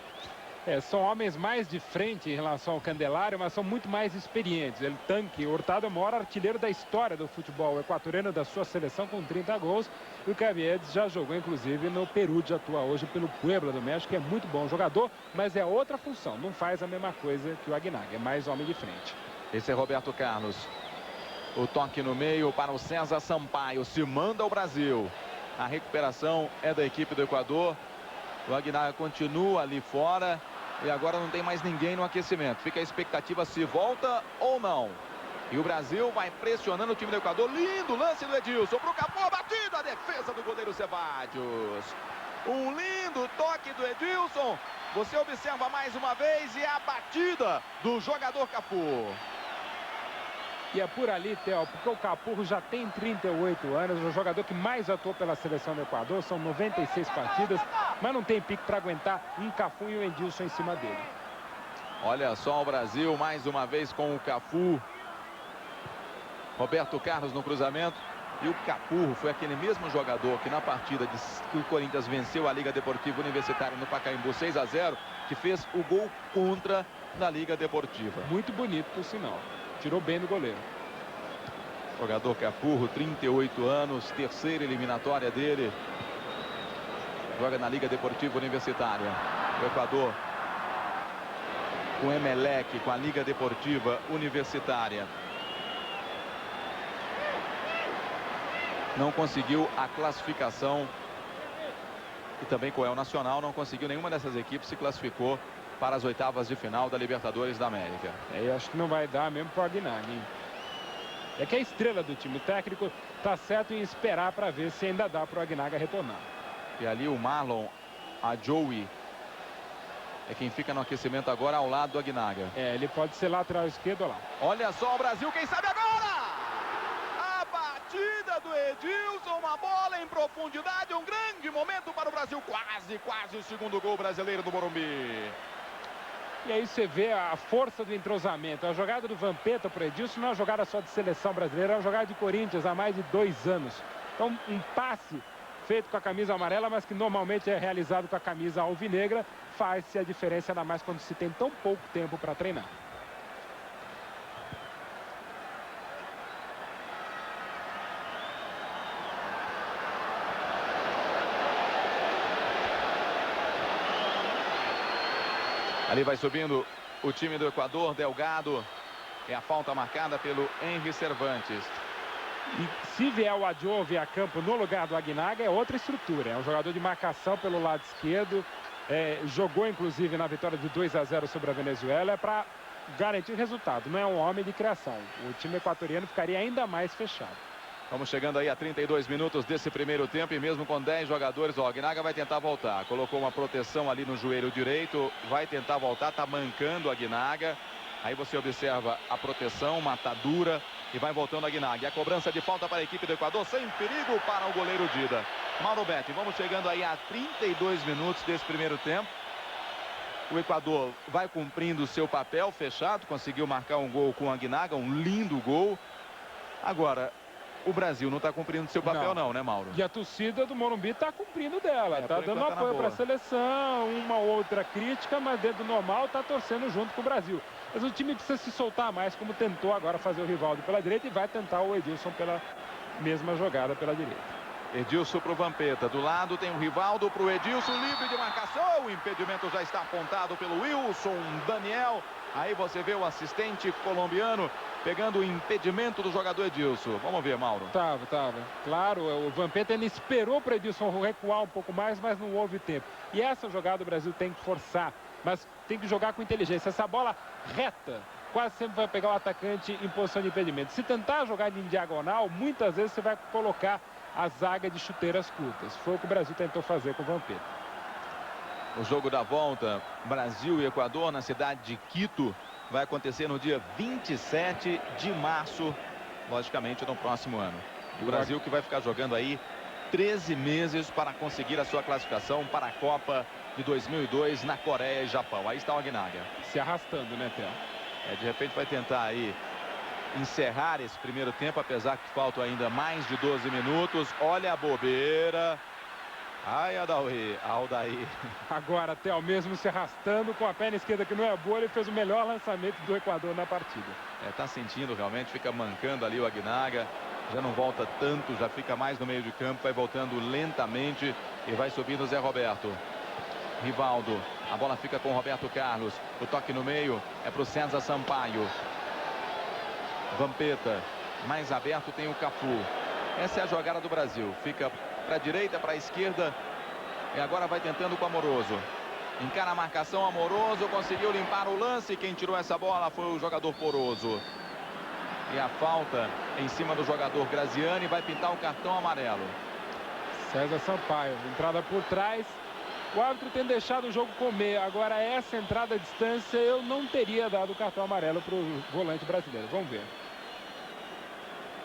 São homens mais de frente em relação ao Candelário, mas são muito mais experientes. Ele tanque, o Hurtado é o maior artilheiro da história do futebol equatoriano, da sua seleção, com 30 gols. E o Caviedes já jogou, inclusive, no Peru, de atua hoje pelo Puebla do México, que é muito bom jogador, mas é outra função. Não faz a mesma coisa que o Aguinaga, é mais homem de frente. Esse é Roberto Carlos. O toque no meio para o César Sampaio. Se manda o Brasil. A recuperação é da equipe do Equador. O Aguinaga continua ali fora. E agora não tem mais ninguém no aquecimento. Fica a expectativa se volta ou não. E o Brasil vai pressionando o time do Equador. Lindo lance do Edilson. Para o Cafu, a batida. A defesa do goleiro Ceballos. Um lindo toque do Edilson. Você observa mais uma vez e a batida do jogador Cafu. E é por ali, Theo, porque o Capurro já tem 38 anos, o jogador que mais atuou pela seleção do Equador, são 96 partidas, mas não tem pique para aguentar um Cafu e um Edilson em cima dele. Olha só o Brasil mais uma vez com o Cafu. Roberto Carlos no cruzamento. E o Capurro foi aquele mesmo jogador que na partida que o Corinthians venceu a Liga Deportiva Universitária no Pacaembu 6-0, que fez o gol contra na Liga Deportiva. Muito bonito, por sinal. Tirou bem do goleiro. Jogador Capurro, 38 anos, terceira eliminatória dele. Joga na Liga Deportiva Universitária. O Equador com o Emelec, com a Liga Deportiva Universitária. Não conseguiu a classificação. E também com o El Nacional não conseguiu, nenhuma dessas equipes se classificou para as oitavas de final da Libertadores da América. Eu acho que não vai dar mesmo para o Aguinaga, hein? É que a estrela do time, o técnico, tá certo em esperar para ver se ainda dá para o Aguinaga retornar. E ali o Marlon Adjoui é quem fica no aquecimento agora ao lado do Aguinaga. Ele pode ser lateral esquerdo lá. Olha só o Brasil, quem sabe agora! A batida do Edilson, uma bola em profundidade, um grande momento para o Brasil, quase o segundo gol brasileiro do Morumbi. E aí você vê a força do entrosamento. A jogada do Vampeta para o Edilson não é uma jogada só de seleção brasileira, é uma jogada de Corinthians há mais de 2 anos. Então um passe feito com a camisa amarela, mas que normalmente é realizado com a camisa alvinegra, faz-se a diferença, ainda mais quando se tem tão pouco tempo para treinar. Ali vai subindo o time do Equador, Delgado. É a falta marcada pelo Henry Cervantes. E se vier o Adjovi a campo no lugar do Aguinaga, é outra estrutura. É um jogador de marcação pelo lado esquerdo. Jogou, inclusive, na vitória de 2-0 sobre a Venezuela. É para garantir resultado. Não é um homem de criação. O time equatoriano ficaria ainda mais fechado. Vamos chegando aí a 32 minutos desse primeiro tempo e mesmo com 10 jogadores, o Aguinaga vai tentar voltar. Colocou uma proteção ali no joelho direito, vai tentar voltar, tá mancando o Aguinaga. Aí você observa a proteção, uma atadura e vai voltando o Aguinaga. E a cobrança de falta para a equipe do Equador, sem perigo para o goleiro Dida. Mauro Betti, vamos chegando aí a 32 minutos desse primeiro tempo. O Equador vai cumprindo o seu papel fechado, conseguiu marcar um gol com o Aguinaga, um lindo gol. Agora, o Brasil não está cumprindo seu papel não, né, Mauro? E a torcida do Morumbi está cumprindo dela. Está dando apoio para a seleção, uma outra crítica, mas dentro do normal está torcendo junto com o Brasil. Mas o time precisa se soltar mais, como tentou agora fazer o Rivaldo pela direita e vai tentar o Edilson pela mesma jogada pela direita. Edilson para o Vampeta. Do lado tem o Rivaldo para o Edilson. Livre de marcação. O impedimento já está apontado pelo Wilson Daniel. Aí você vê o assistente colombiano pegando o impedimento do jogador Edilson. Vamos ver, Mauro. Tava. Claro, o Vampeta ele esperou para o Edilson recuar um pouco mais, mas não houve tempo. E essa jogada o Brasil tem que forçar, mas tem que jogar com inteligência. Essa bola reta quase sempre vai pegar o atacante em posição de impedimento. Se tentar jogar em diagonal, muitas vezes você vai colocar a zaga de chuteiras curtas. Foi o que o Brasil tentou fazer com o Vampeta. O jogo da volta, Brasil e Equador, na cidade de Quito, vai acontecer no dia 27 de março, logicamente no próximo ano. O Brasil que vai ficar jogando aí 13 meses para conseguir a sua classificação para a Copa de 2002 na Coreia e Japão. Aí está o Aguinaga. Se arrastando, né, Theo? De repente vai tentar aí encerrar esse primeiro tempo, apesar que faltam ainda mais de 12 minutos. Olha a bobeira. Ai, Aldair. Agora, Theo, mesmo se arrastando com a perna esquerda que não é boa, ele fez o melhor lançamento do Equador na partida. Tá sentindo realmente, fica mancando ali o Aguinaga. Já não volta tanto, já fica mais no meio de campo, vai voltando lentamente e vai subindo o Zé Roberto. Rivaldo, a bola fica com o Roberto Carlos. O toque no meio é para o César Sampaio. Vampeta, mais aberto tem o Cafu. Essa é a jogada do Brasil. Fica para a direita, para a esquerda. E agora vai tentando com o Amoroso. Encara a marcação, Amoroso conseguiu limpar o lance. Quem tirou essa bola foi o jogador Poroso. E a falta em cima do jogador Graziani vai pintar o cartão amarelo. César Sampaio, entrada por trás. O árbitro tem deixado o jogo comer. Agora essa entrada à distância eu não teria dado o cartão amarelo para o volante brasileiro. Vamos ver.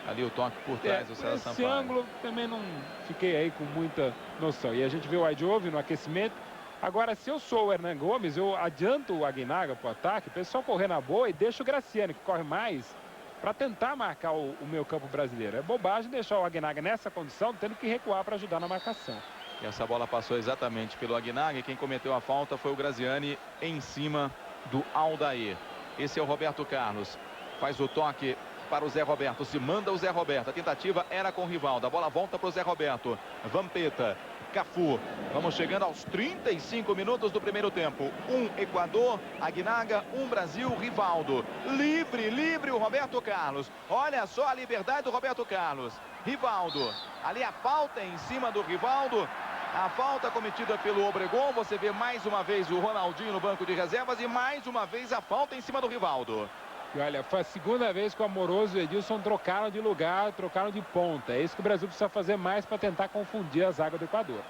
Ali o toque por trás do César Sampaio. Esse ângulo também não fiquei aí com muita noção. E a gente vê o Adjove no aquecimento. Agora, se eu sou o Hernan Gomes, eu adianto o Aguinaga para o ataque, o pessoal correr na boa e deixa o Graciano, que corre mais, para tentar marcar o meio campo brasileiro. É bobagem deixar o Aguinaga nessa condição, tendo que recuar para ajudar na marcação. E essa bola passou exatamente pelo Aguinaga. E quem cometeu a falta foi o Graziani em cima do Aldair. Esse é o Roberto Carlos. Faz o toque para o Zé Roberto. Se manda o Zé Roberto. A tentativa era com o Rivaldo. A bola volta para o Zé Roberto. Vampeta. Cafu. Vamos chegando aos 35 minutos do primeiro tempo. Equador, Aguinaga, Brasil, Rivaldo. Livre o Roberto Carlos. Olha só a liberdade do Roberto Carlos. Rivaldo. Ali a falta em cima do Rivaldo. A falta cometida pelo Obregon. Você vê mais uma vez o Ronaldinho no banco de reservas e mais uma vez a falta em cima do Rivaldo. E olha, foi a segunda vez que o Amoroso e o Edilson trocaram de lugar, trocaram de ponta. É isso que o Brasil precisa fazer mais para tentar confundir a zaga do Equador.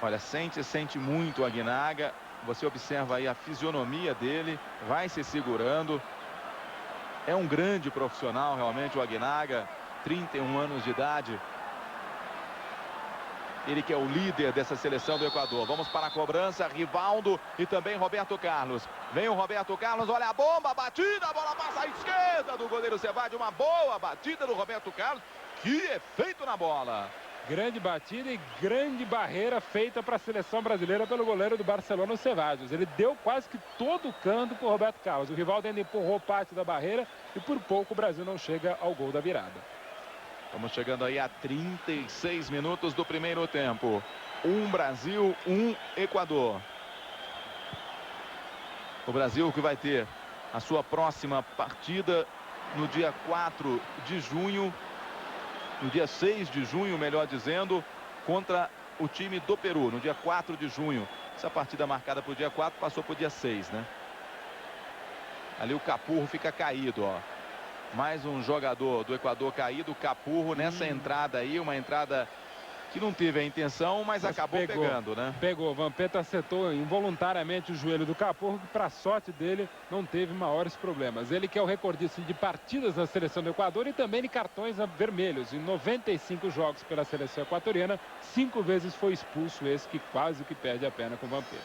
Olha, sente muito o Aguinaga. Você observa aí a fisionomia dele, vai se segurando. É um grande profissional realmente o Aguinaga, 31 anos de idade. Ele que é o líder dessa seleção do Equador. Vamos para a cobrança, Rivaldo e também Roberto Carlos. Vem o Roberto Carlos, olha a bomba, batida, a bola passa à esquerda do goleiro Cevade. Uma boa batida do Roberto Carlos. Que efeito na bola. Grande batida e grande barreira feita para a seleção brasileira pelo goleiro do Barcelona, o Ceballos. Ele deu quase que todo o canto para o Roberto Carlos. O Rivaldo ainda empurrou parte da barreira e por pouco o Brasil não chega ao gol da virada. Estamos chegando aí a 36 minutos do primeiro tempo. Brasil, Equador. O Brasil que vai ter a sua próxima partida no dia 4 de junho. No dia 6 de junho, melhor dizendo, contra o time do Peru. No dia 4 de junho. Essa partida marcada para o dia 4 passou para o dia 6, né? Ali o Capurro fica caído, ó. Mais um jogador do Equador caído, Capurro, nessa entrada aí, uma entrada que não teve a intenção, mas acabou pegando, né? Pegou, Vampeta acertou involuntariamente o joelho do Capurro, que para sorte dele não teve maiores problemas. Ele que é o recordista de partidas da seleção do Equador e também de cartões vermelhos. Em 95 jogos pela seleção equatoriana, 5 vezes foi expulso, esse que quase que perde a perna com o Vampeta.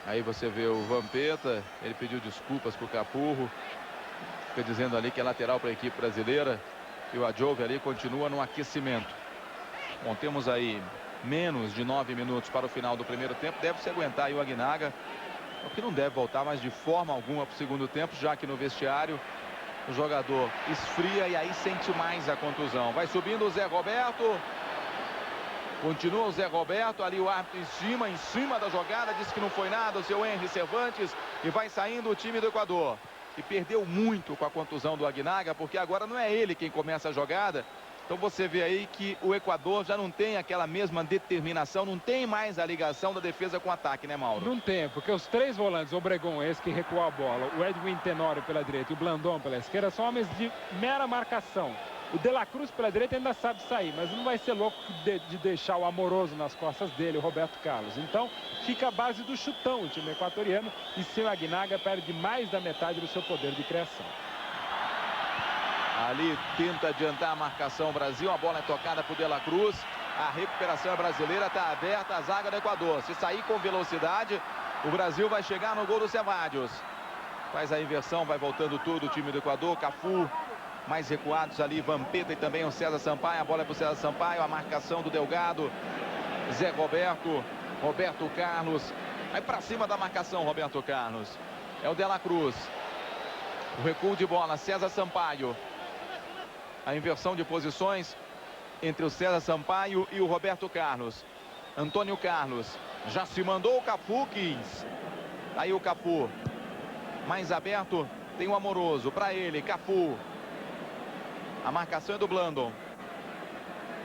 Aí você vê o Vampeta, ele pediu desculpas para o Capurro. Fica dizendo ali que é lateral para a equipe brasileira. E o Adjove ali continua no aquecimento. Bom, temos aí menos de 9 minutos para o final do primeiro tempo. Deve se aguentar aí o Aguinaga. O que não deve voltar, mas de forma alguma para o segundo tempo, já que no vestiário o jogador esfria e aí sente mais a contusão. Vai subindo o Zé Roberto. Continua o Zé Roberto, ali o árbitro em cima da jogada, disse que não foi nada, o seu Henry Cervantes, e vai saindo o time do Equador. E perdeu muito com a contusão do Aguinaga, porque agora não é ele quem começa a jogada. Então você vê aí que o Equador já não tem aquela mesma determinação, não tem mais a ligação da defesa com o ataque, né, Mauro? Não tem, porque os três volantes, o Obregón, esse que recuou a bola, o Edwin Tenório pela direita e o Blandón pela esquerda, são homens de mera marcação. O De La Cruz pela direita ainda sabe sair, mas não vai ser louco de deixar o Amoroso nas costas dele, o Roberto Carlos. Então, fica a base do chutão o time equatoriano e seu Aguinaga perde mais da metade do seu poder de criação. Ali tenta adiantar a marcação o Brasil, a bola é tocada por De La Cruz. A recuperação é brasileira, está aberta a zaga do Equador. Se sair com velocidade, o Brasil vai chegar no gol do Ceballos. Faz a inversão, vai voltando tudo o time do Equador. Cafu, mais recuados ali, Vampeta e também o César Sampaio. A bola é para o César Sampaio, a marcação do Delgado. Zé Roberto, Roberto Carlos. Vai para cima da marcação, Roberto Carlos. É o De La Cruz. O recuo de bola, César Sampaio. A inversão de posições entre o César Sampaio e o Roberto Carlos. Antônio Carlos já se mandou o Cafu, quis. Aí o Cafu. Mais aberto tem o Amoroso. Para ele, Cafu. A marcação é do Blandón.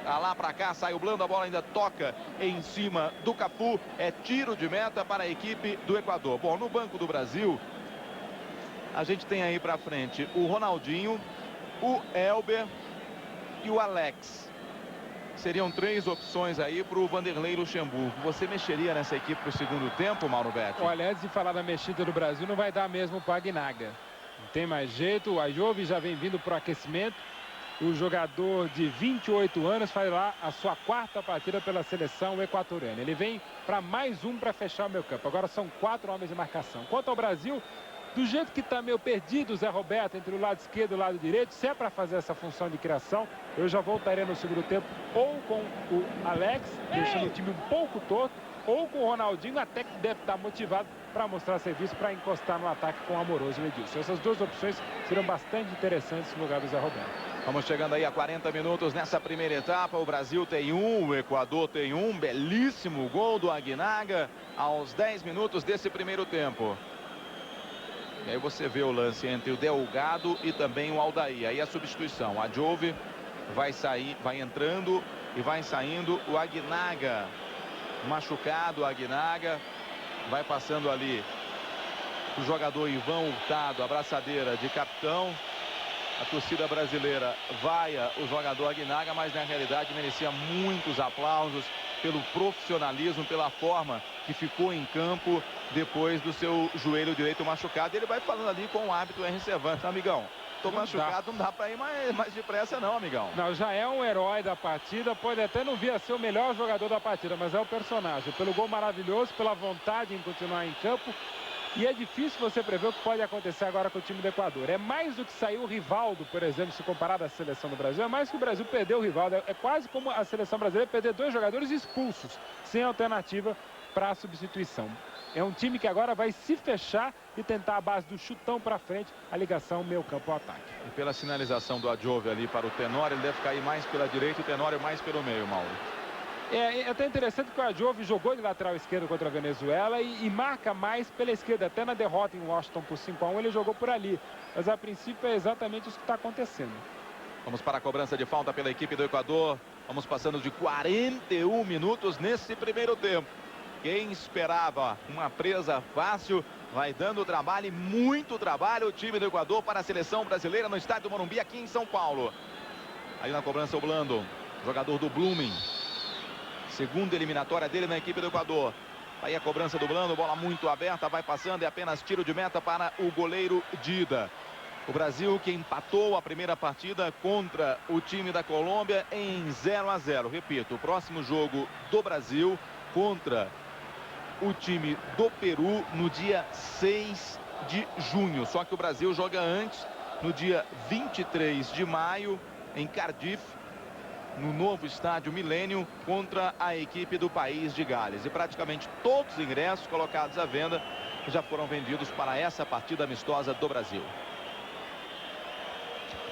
Tá lá para cá, sai o Blandón, a bola ainda toca em cima do Cafu. É tiro de meta para a equipe do Equador. Bom, no banco do Brasil, a gente tem aí para frente o Ronaldinho, o Elber e o Alex. Seriam três opções aí para o Vanderlei Luxemburgo. Você mexeria nessa equipe para o segundo tempo, Mauro Betti? Olha, antes de falar da mexida do Brasil, não vai dar mesmo para Aguinaga. Não tem mais jeito, o Ajove já vem vindo para o aquecimento. O jogador de 28 anos faz lá a sua quarta partida pela seleção equatoriana. Ele vem para mais um para fechar o meio campo. Agora são 4 homens de marcação. Quanto ao Brasil, do jeito que está meio perdido o Zé Roberto entre o lado esquerdo e o lado direito, se é para fazer essa função de criação, eu já voltaria no segundo tempo ou com o Alex, deixando o time um pouco torto, ou com o Ronaldinho, até que deve estar motivado para mostrar serviço, para encostar no ataque com o Amoroso e o Edilson. Essas duas opções serão bastante interessantes no lugar do Zé Roberto. Vamos chegando aí a 40 minutos nessa primeira etapa. O Brasil tem um, o Equador tem um. Belíssimo gol do Aguinaga aos 10 minutos desse primeiro tempo. E aí você vê o lance entre o Delgado e também o Aldair. Aí a substituição. A Ajove vai sair, vai entrando e vai saindo o Aguinaga. Machucado o Aguinaga. Vai passando ali o jogador Ivan Hurtado, abraçadeira de capitão. A torcida brasileira vaia o jogador Aguinaga, mas na realidade merecia muitos aplausos pelo profissionalismo, pela forma que ficou em campo depois do seu joelho direito machucado. Ele vai falando ali com o árbitro Henry Cervantes. Amigão, tô machucado, não dá para ir mais depressa não, amigão. Não, já é um herói da partida, pode até não vir a ser o melhor jogador da partida, mas é o personagem. Pelo gol maravilhoso, pela vontade em continuar em campo. E é difícil você prever o que pode acontecer agora com o time do Equador. É mais do que saiu o Rivaldo, por exemplo, se comparado à seleção do Brasil. É mais que o Brasil perdeu o Rivaldo. É quase como a seleção brasileira perder 2 jogadores expulsos, sem alternativa para a substituição. É um time que agora vai se fechar e tentar a base do chutão para frente, a ligação meio campo ao ataque. E pela sinalização do Ajove ali para o Tenório, ele deve cair mais pela direita e o Tenório mais pelo meio, Mauro. É até interessante que o Ajove jogou de lateral esquerdo contra a Venezuela e marca mais pela esquerda. Até na derrota em Washington por 5-1 ele jogou por ali. Mas a princípio é exatamente isso que está acontecendo. Vamos para a cobrança de falta pela equipe do Equador. Vamos passando de 41 minutos nesse primeiro tempo. Quem esperava uma presa fácil vai dando trabalho e muito trabalho o time do Equador para a seleção brasileira no estádio do Morumbi aqui em São Paulo. Aí na cobrança o Blandón, jogador do Blooming. Segunda eliminatória dele na equipe do Equador. Aí a cobrança do Blandón, bola muito aberta, vai passando, é apenas tiro de meta para o goleiro Dida. O Brasil que empatou a primeira partida contra o time da Colômbia em 0-0. Repito, o próximo jogo do Brasil contra o time do Peru no dia 6 de junho. Só que o Brasil joga antes, no dia 23 de maio, em Cardiff, no novo estádio Millennium, contra a equipe do País de Gales. E praticamente todos os ingressos colocados à venda já foram vendidos para essa partida amistosa do Brasil.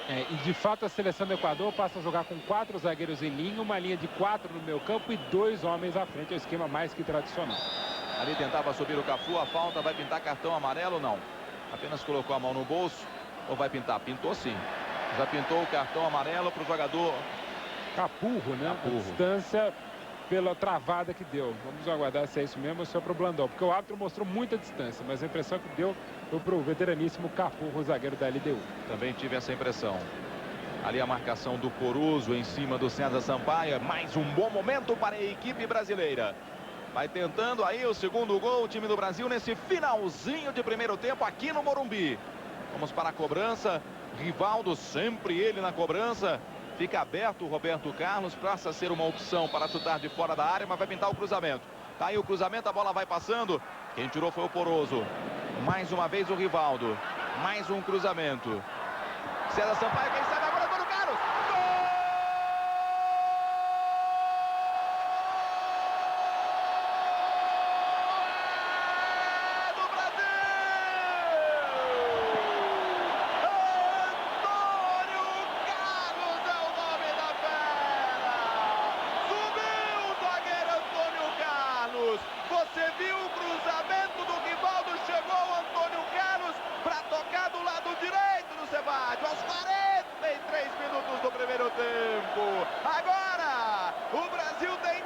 E de fato a seleção do Equador passa a jogar com 4 zagueiros em linha, uma linha de 4 no meio campo e 2 homens à frente, é o esquema mais que tradicional. Ali tentava subir o Cafu, a falta, vai pintar cartão amarelo? Não. Apenas colocou a mão no bolso. Ou vai pintar? Pintou sim. Já pintou o cartão amarelo para o jogador Capurro, né? Capurro. A distância pela travada que deu. Vamos aguardar se é isso mesmo ou se é para o Blandão, porque o árbitro mostrou muita distância, mas a impressão que deu foi para o veteraníssimo Capurro, zagueiro da LDU. Também tive essa impressão. Ali a marcação do Poruso em cima do César Sampaio. Mais um bom momento para a equipe brasileira. Vai tentando aí o segundo gol, o time do Brasil nesse finalzinho de primeiro tempo aqui no Morumbi. Vamos para a cobrança. Rivaldo, sempre ele na cobrança. Fica aberto o Roberto Carlos, passa a ser uma opção para chutar de fora da área, mas vai pintar o cruzamento. Tá aí o cruzamento, a bola vai passando. Quem tirou foi o Poruso. Mais uma vez o Rivaldo. Mais um cruzamento. César Sampaio, quem sabe agora, Antônio Carlos. Você viu o cruzamento do Rivaldo, chegou o Antônio Carlos para tocar do lado direito do Ceballos, aos 43 minutos do primeiro tempo. Agora, o Brasil tem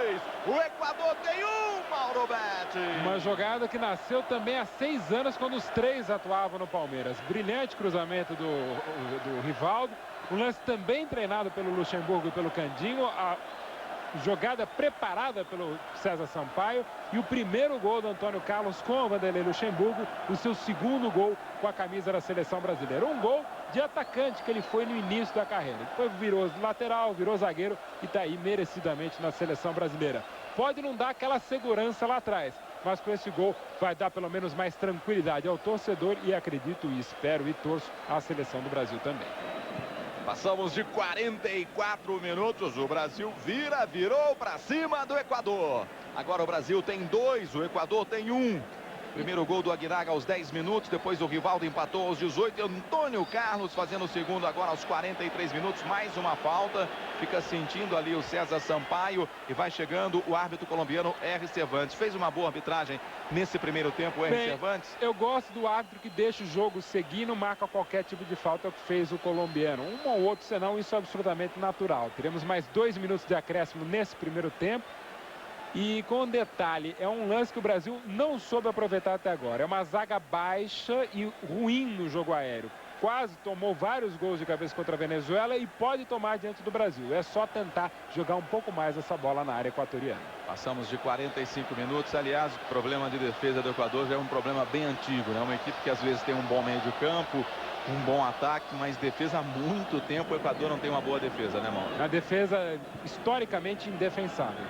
2, o Equador tem 1, Mauro Betti. Uma jogada que nasceu também há 6 anos, quando os 3 atuavam no Palmeiras. Brilhante cruzamento do Rivaldo, um lance também treinado pelo Luxemburgo e pelo Candinho, jogada preparada pelo César Sampaio e o primeiro gol do Antônio Carlos com o Vanderlei Luxemburgo, o seu segundo gol com a camisa da seleção brasileira. Um gol de atacante que ele foi no início da carreira. Depois virou lateral, virou zagueiro e está aí merecidamente na seleção brasileira. Pode não dar aquela segurança lá atrás, mas com esse gol vai dar pelo menos mais tranquilidade ao torcedor e acredito e espero e torço à seleção do Brasil também. Passamos de 44 minutos, o Brasil virou para cima do Equador. Agora o Brasil tem 2, o Equador tem 1. Primeiro gol do Aguinaga aos 10 minutos, depois o Rivaldo empatou aos 18. E Antônio Carlos fazendo o segundo agora aos 43 minutos, mais uma falta. Fica sentindo ali o César Sampaio e vai chegando o árbitro colombiano R. Cervantes. Fez uma boa arbitragem nesse primeiro tempo, R. Cervantes. Eu gosto do árbitro que deixa o jogo seguir, não marca qualquer tipo de falta, que fez o colombiano. Um ou outro, senão isso é absolutamente natural. Teremos mais 2 minutos de acréscimo nesse primeiro tempo. E com um detalhe, é um lance que o Brasil não soube aproveitar até agora. É uma zaga baixa e ruim no jogo aéreo. Quase tomou vários gols de cabeça contra a Venezuela e pode tomar diante do Brasil. É só tentar jogar um pouco mais essa bola na área equatoriana. Passamos de 45 minutos. Aliás, o problema de defesa do Equador já é um problema bem antigo, né? Uma equipe que às vezes tem um bom meio de campo, um bom ataque, mas defesa há muito tempo. O Equador não tem uma boa defesa, né, Mauro? A defesa historicamente indefensável.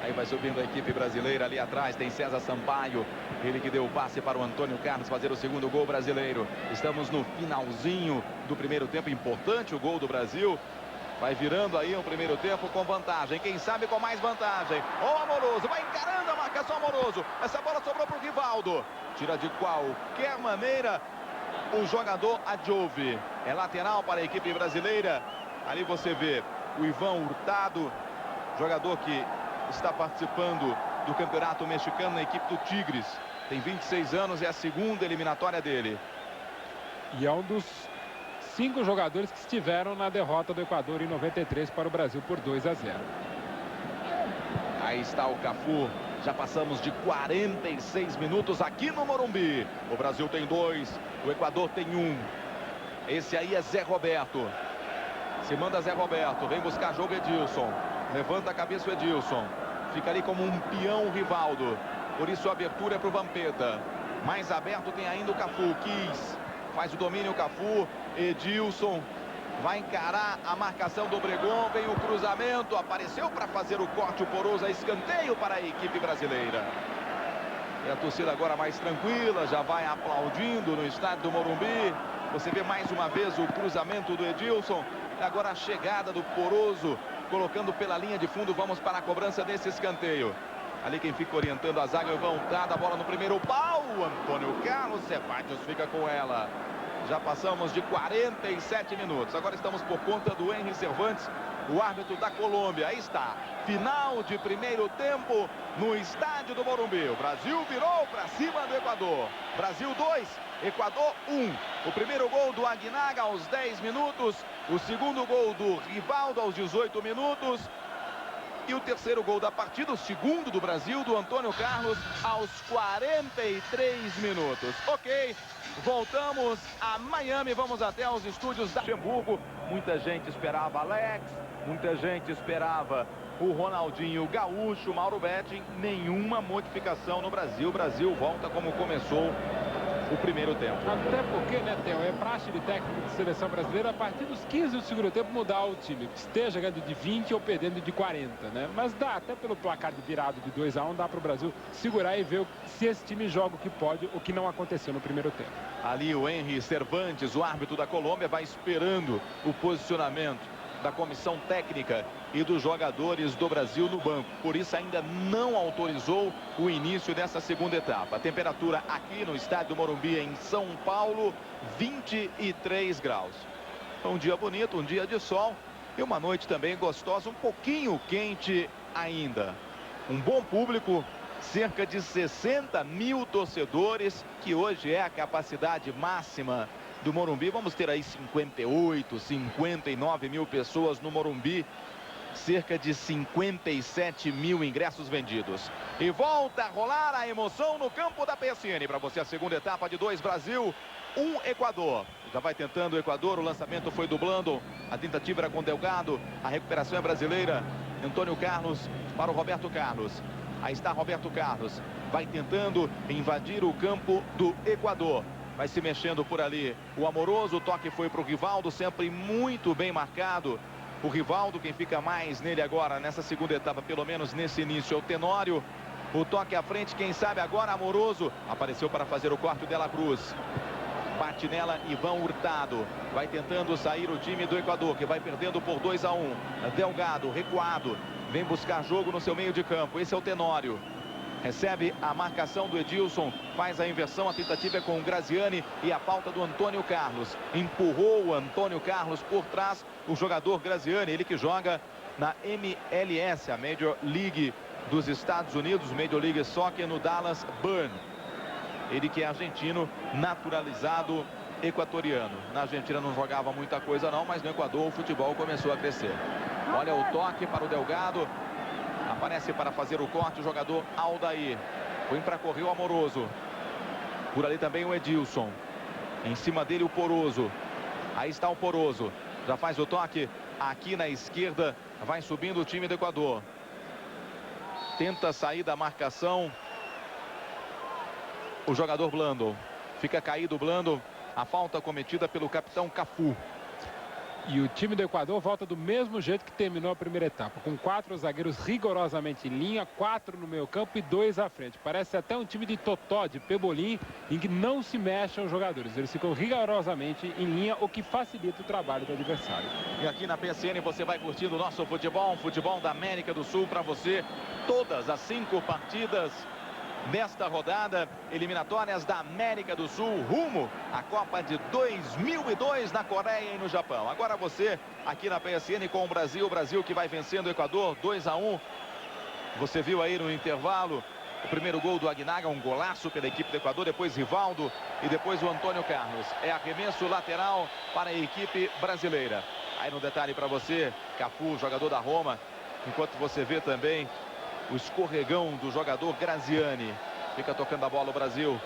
Aí vai subindo a equipe brasileira ali atrás, tem César Sampaio, ele que deu o passe para o Antônio Carlos fazer o segundo gol brasileiro. Estamos no finalzinho do primeiro tempo, importante o gol do Brasil. Vai virando aí o primeiro tempo com vantagem, quem sabe com mais vantagem. O Amoroso vai encarando a marcação, Amoroso. Essa bola sobrou para o Rivaldo. Tira de qualquer maneira o jogador Adjove. É lateral para a equipe brasileira. Ali você vê o Ivan Hurtado, jogador que está participando do campeonato mexicano na equipe do Tigres. Tem 26 anos, é a segunda eliminatória dele. E é um dos 5 jogadores que estiveram na derrota do Equador em 93 para o Brasil por 2-0. Aí está o Cafu. Já passamos de 46 minutos aqui no Morumbi. O Brasil tem 2, o Equador tem 1. Esse aí é Zé Roberto. Se manda Zé Roberto, vem buscar jogo Edilson. Levanta a cabeça o Edilson. Fica ali como um peão o Rivaldo. Por isso a abertura é para o Vampeta. Mais aberto tem ainda o Cafu. Faz o domínio o Cafu. Edilson vai encarar a marcação do Obregón. Vem o cruzamento. Apareceu para fazer o corte o Poruso. Escanteio para a equipe brasileira. E a torcida agora mais tranquila. Já vai aplaudindo no estádio do Morumbi. Você vê mais uma vez o cruzamento do Edilson. Agora a chegada do Poruso, colocando pela linha de fundo. Vamos para a cobrança desse escanteio. Ali quem fica orientando a zaga é o Valtado. A bola no primeiro pau. Antônio Carlos Ceballos fica com ela. Já passamos de 47 minutos. Agora estamos por conta do Henry Cervantes, o árbitro da Colômbia. Aí está, final de primeiro tempo no estádio do Morumbi. O Brasil virou para cima do Equador. Brasil 2, Equador 1. O primeiro gol do Aguinaga aos 10 minutos. O segundo gol do Rivaldo aos 18 minutos. E o terceiro gol da partida, o segundo do Brasil, do Antônio Carlos, aos 43 minutos. Ok, voltamos a Miami, vamos até os estúdios da Luxemburgo. Muita gente esperava Alex, muita gente esperava o Ronaldinho Gaúcho, Mauro Betting. Nenhuma modificação no Brasil. O Brasil volta como começou o primeiro tempo. Até porque, né, Theo, é praxe de técnico de seleção brasileira a partir dos 15 do segundo tempo mudar o time. Esteja ganhando de 20 ou perdendo de 40, né? Mas dá, até pelo placar de virado de 2-1, dá para o Brasil segurar e ver se esse time joga o que pode, o que não aconteceu no primeiro tempo. Ali o Henry Cervantes, o árbitro da Colômbia, vai esperando o posicionamento da comissão técnica e dos jogadores do Brasil no banco. Por isso ainda não autorizou o início dessa segunda etapa. A temperatura aqui no estádio do Morumbi em São Paulo, 23 graus. Um dia bonito, um dia de sol e uma noite também gostosa, um pouquinho quente ainda. Um bom público, cerca de 60 mil torcedores, que hoje é a capacidade máxima do Morumbi. Vamos ter aí 58, 59 mil pessoas no Morumbi. Cerca de 57 mil ingressos vendidos. E volta a rolar a emoção no campo da PSN. Para você a segunda etapa de 2 Brasil, 1 Equador. Já vai tentando o Equador, o lançamento foi do Blandon. A tentativa era com Delgado, a recuperação é brasileira. Antônio Carlos para o Roberto Carlos. Aí está Roberto Carlos. Vai tentando invadir o campo do Equador. Vai se mexendo por ali o Amoroso. O toque foi para o Rivaldo, sempre muito bem marcado. O Rivaldo, quem fica mais nele agora nessa segunda etapa, pelo menos nesse início, é o Tenório. O toque à frente, quem sabe agora, Amoroso. Apareceu para fazer o corte dela Cruz. Bate nela Ivan Hurtado. Vai tentando sair o time do Equador, que vai perdendo por 2-1. Delgado, recuado. Vem buscar jogo no seu meio de campo. Esse é o Tenório. Recebe a marcação do Edilson, faz a inversão, a tentativa é com o Graziani e a falta do Antônio Carlos. Empurrou o Antônio Carlos por trás, o jogador Graziani, ele que joga na MLS, a Major League dos Estados Unidos, Major League Soccer no Dallas Burn. Ele que é argentino, naturalizado equatoriano. Na Argentina não jogava muita coisa não, mas no Equador o futebol começou a crescer. Olha o toque para o Delgado. Aparece para fazer o corte o jogador Aldair. Põe para correr o Amoroso. Por ali também o Edilson. Em cima dele o Poroso. Aí está o Poroso. Já faz o toque aqui na esquerda. Vai subindo o time do Equador. Tenta sair da marcação o jogador Blandon. Fica caído o Blandon. A falta cometida pelo capitão Cafu. E o time do Equador volta do mesmo jeito que terminou a primeira etapa, com 4 zagueiros rigorosamente em linha, 4 no meio campo e 2 à frente. Parece até um time de totó, de pebolim, em que não se mexem os jogadores. Eles ficam rigorosamente em linha, o que facilita o trabalho do adversário. E aqui na PSN você vai curtindo o nosso futebol, futebol da América do Sul para você. Todas as 5 partidas nesta rodada, eliminatórias da América do Sul, rumo à Copa de 2002 na Coreia e no Japão. Agora você, aqui na PSN com o Brasil que vai vencendo o Equador, 2-1. Você viu aí no intervalo o primeiro gol do Aguinaga, um golaço pela equipe do Equador, depois Rivaldo e depois o Antônio Carlos. É arremesso lateral para a equipe brasileira. Aí no detalhe para você, Cafu, jogador da Roma, enquanto você vê também o escorregão do jogador Graziani. Fica tocando a bola o Brasil.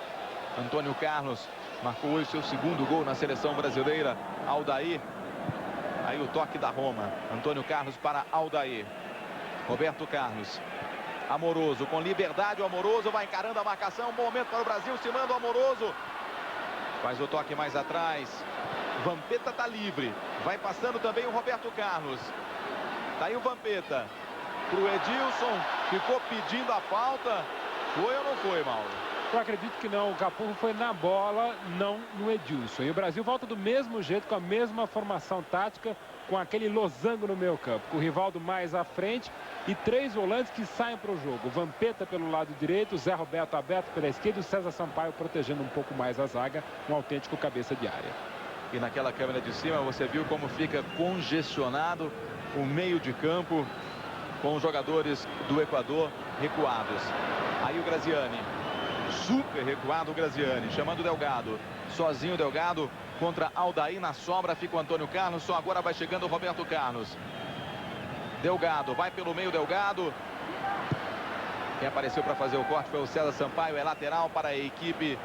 Antônio Carlos marcou hoje seu segundo gol na seleção brasileira. Aldair. Aí o toque da Roma. Antônio Carlos para Aldair. Roberto Carlos. Amoroso com liberdade. O Amoroso vai encarando a marcação. Bom momento para o Brasil. Se manda o Amoroso. Faz o toque mais atrás. Vampeta está livre. Vai passando também o Roberto Carlos. Tá aí o Vampeta. Pro Edilson, ficou pedindo a falta. Foi ou não foi, Mauro? Eu acredito que não. O Capurro foi na bola, não no Edilson. E o Brasil volta do mesmo jeito, com a mesma formação tática, com aquele losango no meio campo, com o Rivaldo mais à frente e 3 volantes que saem para o jogo. Vampeta pelo lado direito, Zé Roberto aberto pela esquerda e o César Sampaio protegendo um pouco mais a zaga, um autêntico cabeça de área. E naquela câmera de cima você viu como fica congestionado o meio de campo com os jogadores do Equador recuados. Aí o Graziani, super recuado o Graziani, chamando o Delgado, sozinho o Delgado contra Aldair. Na sobra fica o Antônio Carlos, só agora vai chegando o Roberto Carlos. Delgado, vai pelo meio Delgado. Quem apareceu para fazer o corte foi o César Sampaio, é lateral para a equipe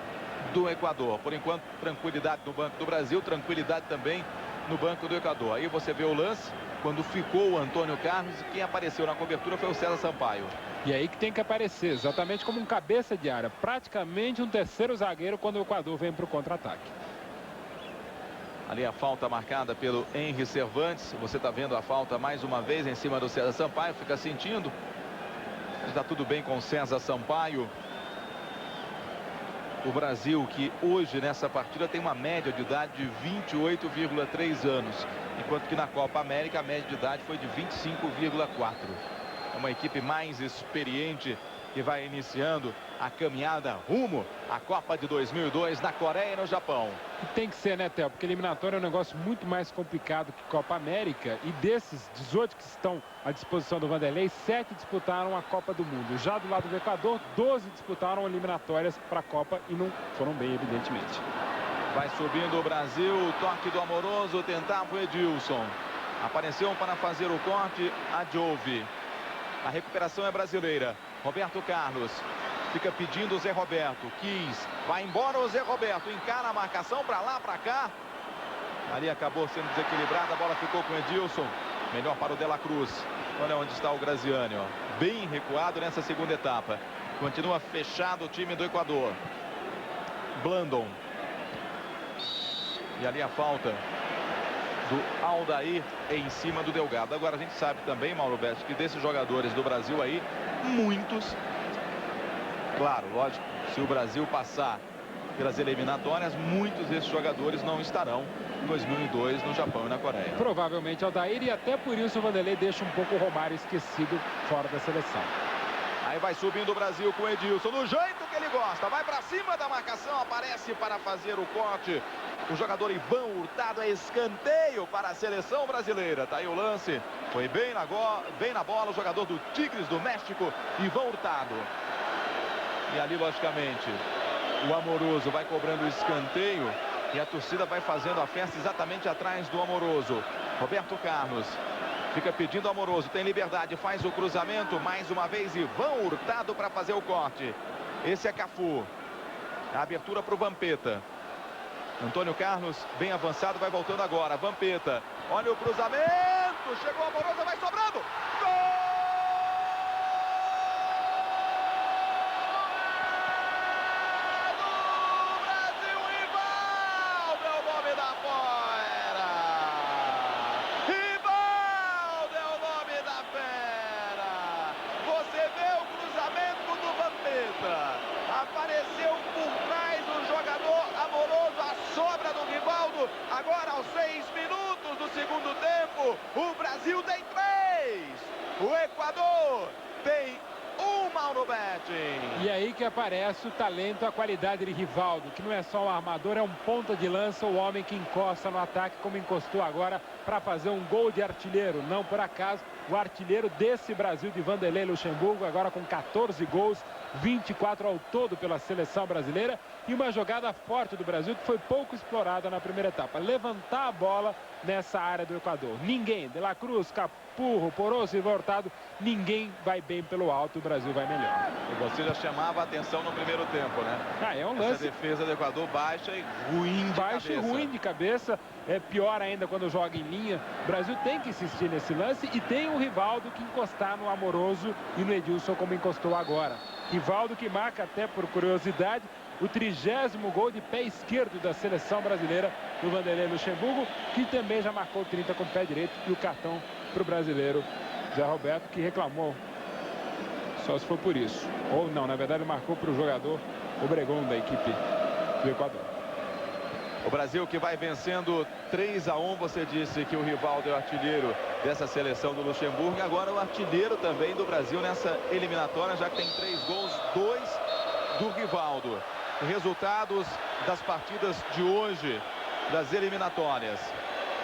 do Equador. Por enquanto, tranquilidade no banco do Brasil, tranquilidade também no banco do Equador. Aí você vê o lance, quando ficou o Antônio Carlos, e quem apareceu na cobertura foi o César Sampaio. E aí que tem que aparecer, exatamente como um cabeça de área, praticamente um terceiro zagueiro quando o Equador vem para o contra-ataque. Ali a falta marcada pelo Henry Cervantes. Você está vendo a falta mais uma vez em cima do César Sampaio, fica sentindo. Está tudo bem com o César Sampaio. O Brasil, que hoje nessa partida tem uma média de idade de 28,3 anos, enquanto que na Copa América a média de idade foi de 25,4. É uma equipe mais experiente que vai iniciando a caminhada rumo à Copa de 2002 na Coreia e no Japão. E tem que ser, né, Theo? Porque eliminatória é um negócio muito mais complicado que Copa América. E desses 18 que estão à disposição do Vanderlei, 7 disputaram a Copa do Mundo. Já do lado do Equador, 12 disputaram eliminatórias para a Copa e não foram bem, evidentemente. Vai subindo o Brasil, o toque do Amoroso, tentava o Edilson. Apareceu para fazer o corte a Jove. A recuperação é brasileira. Roberto Carlos fica pedindo o Zé Roberto. Quis, vai embora o Zé Roberto, encara a marcação para lá, para cá. Ali acabou sendo desequilibrada, a bola ficou com o Edilson. Melhor para o De La Cruz. Olha onde está o Graziani, ó. Bem recuado nessa segunda etapa. Continua fechado o time do Equador. Blandon. E ali a falta do Aldair em cima do Delgado. Agora a gente sabe também, Mauro Betti, que desses jogadores do Brasil aí, muitos, claro, lógico, se o Brasil passar pelas eliminatórias, muitos desses jogadores não estarão em 2002 no Japão e na Coreia. Provavelmente Aldair, e até por isso o Vanderlei deixa um pouco o Romário esquecido fora da seleção. Aí vai subindo o Brasil com o Edilson, do jeito que ele gosta, vai para cima da marcação, aparece para fazer o corte. O jogador Ivan Hurtado, é escanteio para a seleção brasileira. Tá aí o lance, foi bem na bola o jogador do Tigres do México, Ivan Hurtado. E ali, logicamente, o Amoroso vai cobrando o escanteio e a torcida vai fazendo a festa exatamente atrás do Amoroso. Roberto Carlos fica pedindo Amoroso, tem liberdade, faz o cruzamento, mais uma vez Ivan Hurtado para fazer o corte. Esse é Cafu. A abertura para o Vampeta. Antônio Carlos bem avançado, vai voltando agora. Vampeta, olha o cruzamento, chegou a Amoroso, vai sobrando. Gol! Do Brasil, Rivaldo é o nome da fera. Rivaldo é o nome da fera. Você vê o cruzamento do Vampeta. Apareceu por trás o jogador Amoroso, a sobra do Rivaldo. Agora aos 6 minutos do segundo tempo, o Brasil tem 3. O Equador tem 1, Mauro Betti. E aí que aparece o talento, a qualidade de Rivaldo, que não é só um armador, é um ponta de lança, o homem que encosta no ataque, como encostou agora para fazer um gol de artilheiro. Não por acaso, o artilheiro desse Brasil de Vanderlei Luxemburgo, agora com 14 gols, 24 ao todo pela seleção brasileira. E uma jogada forte do Brasil que foi pouco explorada na primeira etapa. Levantar a bola nessa área do Equador. Ninguém, De La Cruz, Capurro, Poroso e Hurtado, ninguém vai bem pelo alto, o Brasil vai melhor. E você já chamava a atenção no primeiro tempo, né? É um Essa lance. defesa do Equador baixa e ruim de Baixo cabeça. e ruim de cabeça, é pior ainda quando joga em linha. O Brasil tem que insistir nesse lance e tem o Rivaldo que encostar no Amoroso e no Edilson como encostou agora. Rivaldo que marca, até por curiosidade, o 30º gol de pé esquerdo da seleção brasileira do Vanderlei Luxemburgo, que também já marcou 30 com o pé direito, e o cartão para o brasileiro Zé Roberto, que reclamou só se for por isso. Ou não, na verdade marcou para o jogador Obregón da equipe do Equador. O Brasil que vai vencendo 3-1. Você disse que o Rivaldo é o artilheiro dessa seleção do Luxemburgo. Agora o artilheiro também do Brasil nessa eliminatória, já que tem 3 gols, 2 do Rivaldo. Resultados das partidas de hoje, das eliminatórias.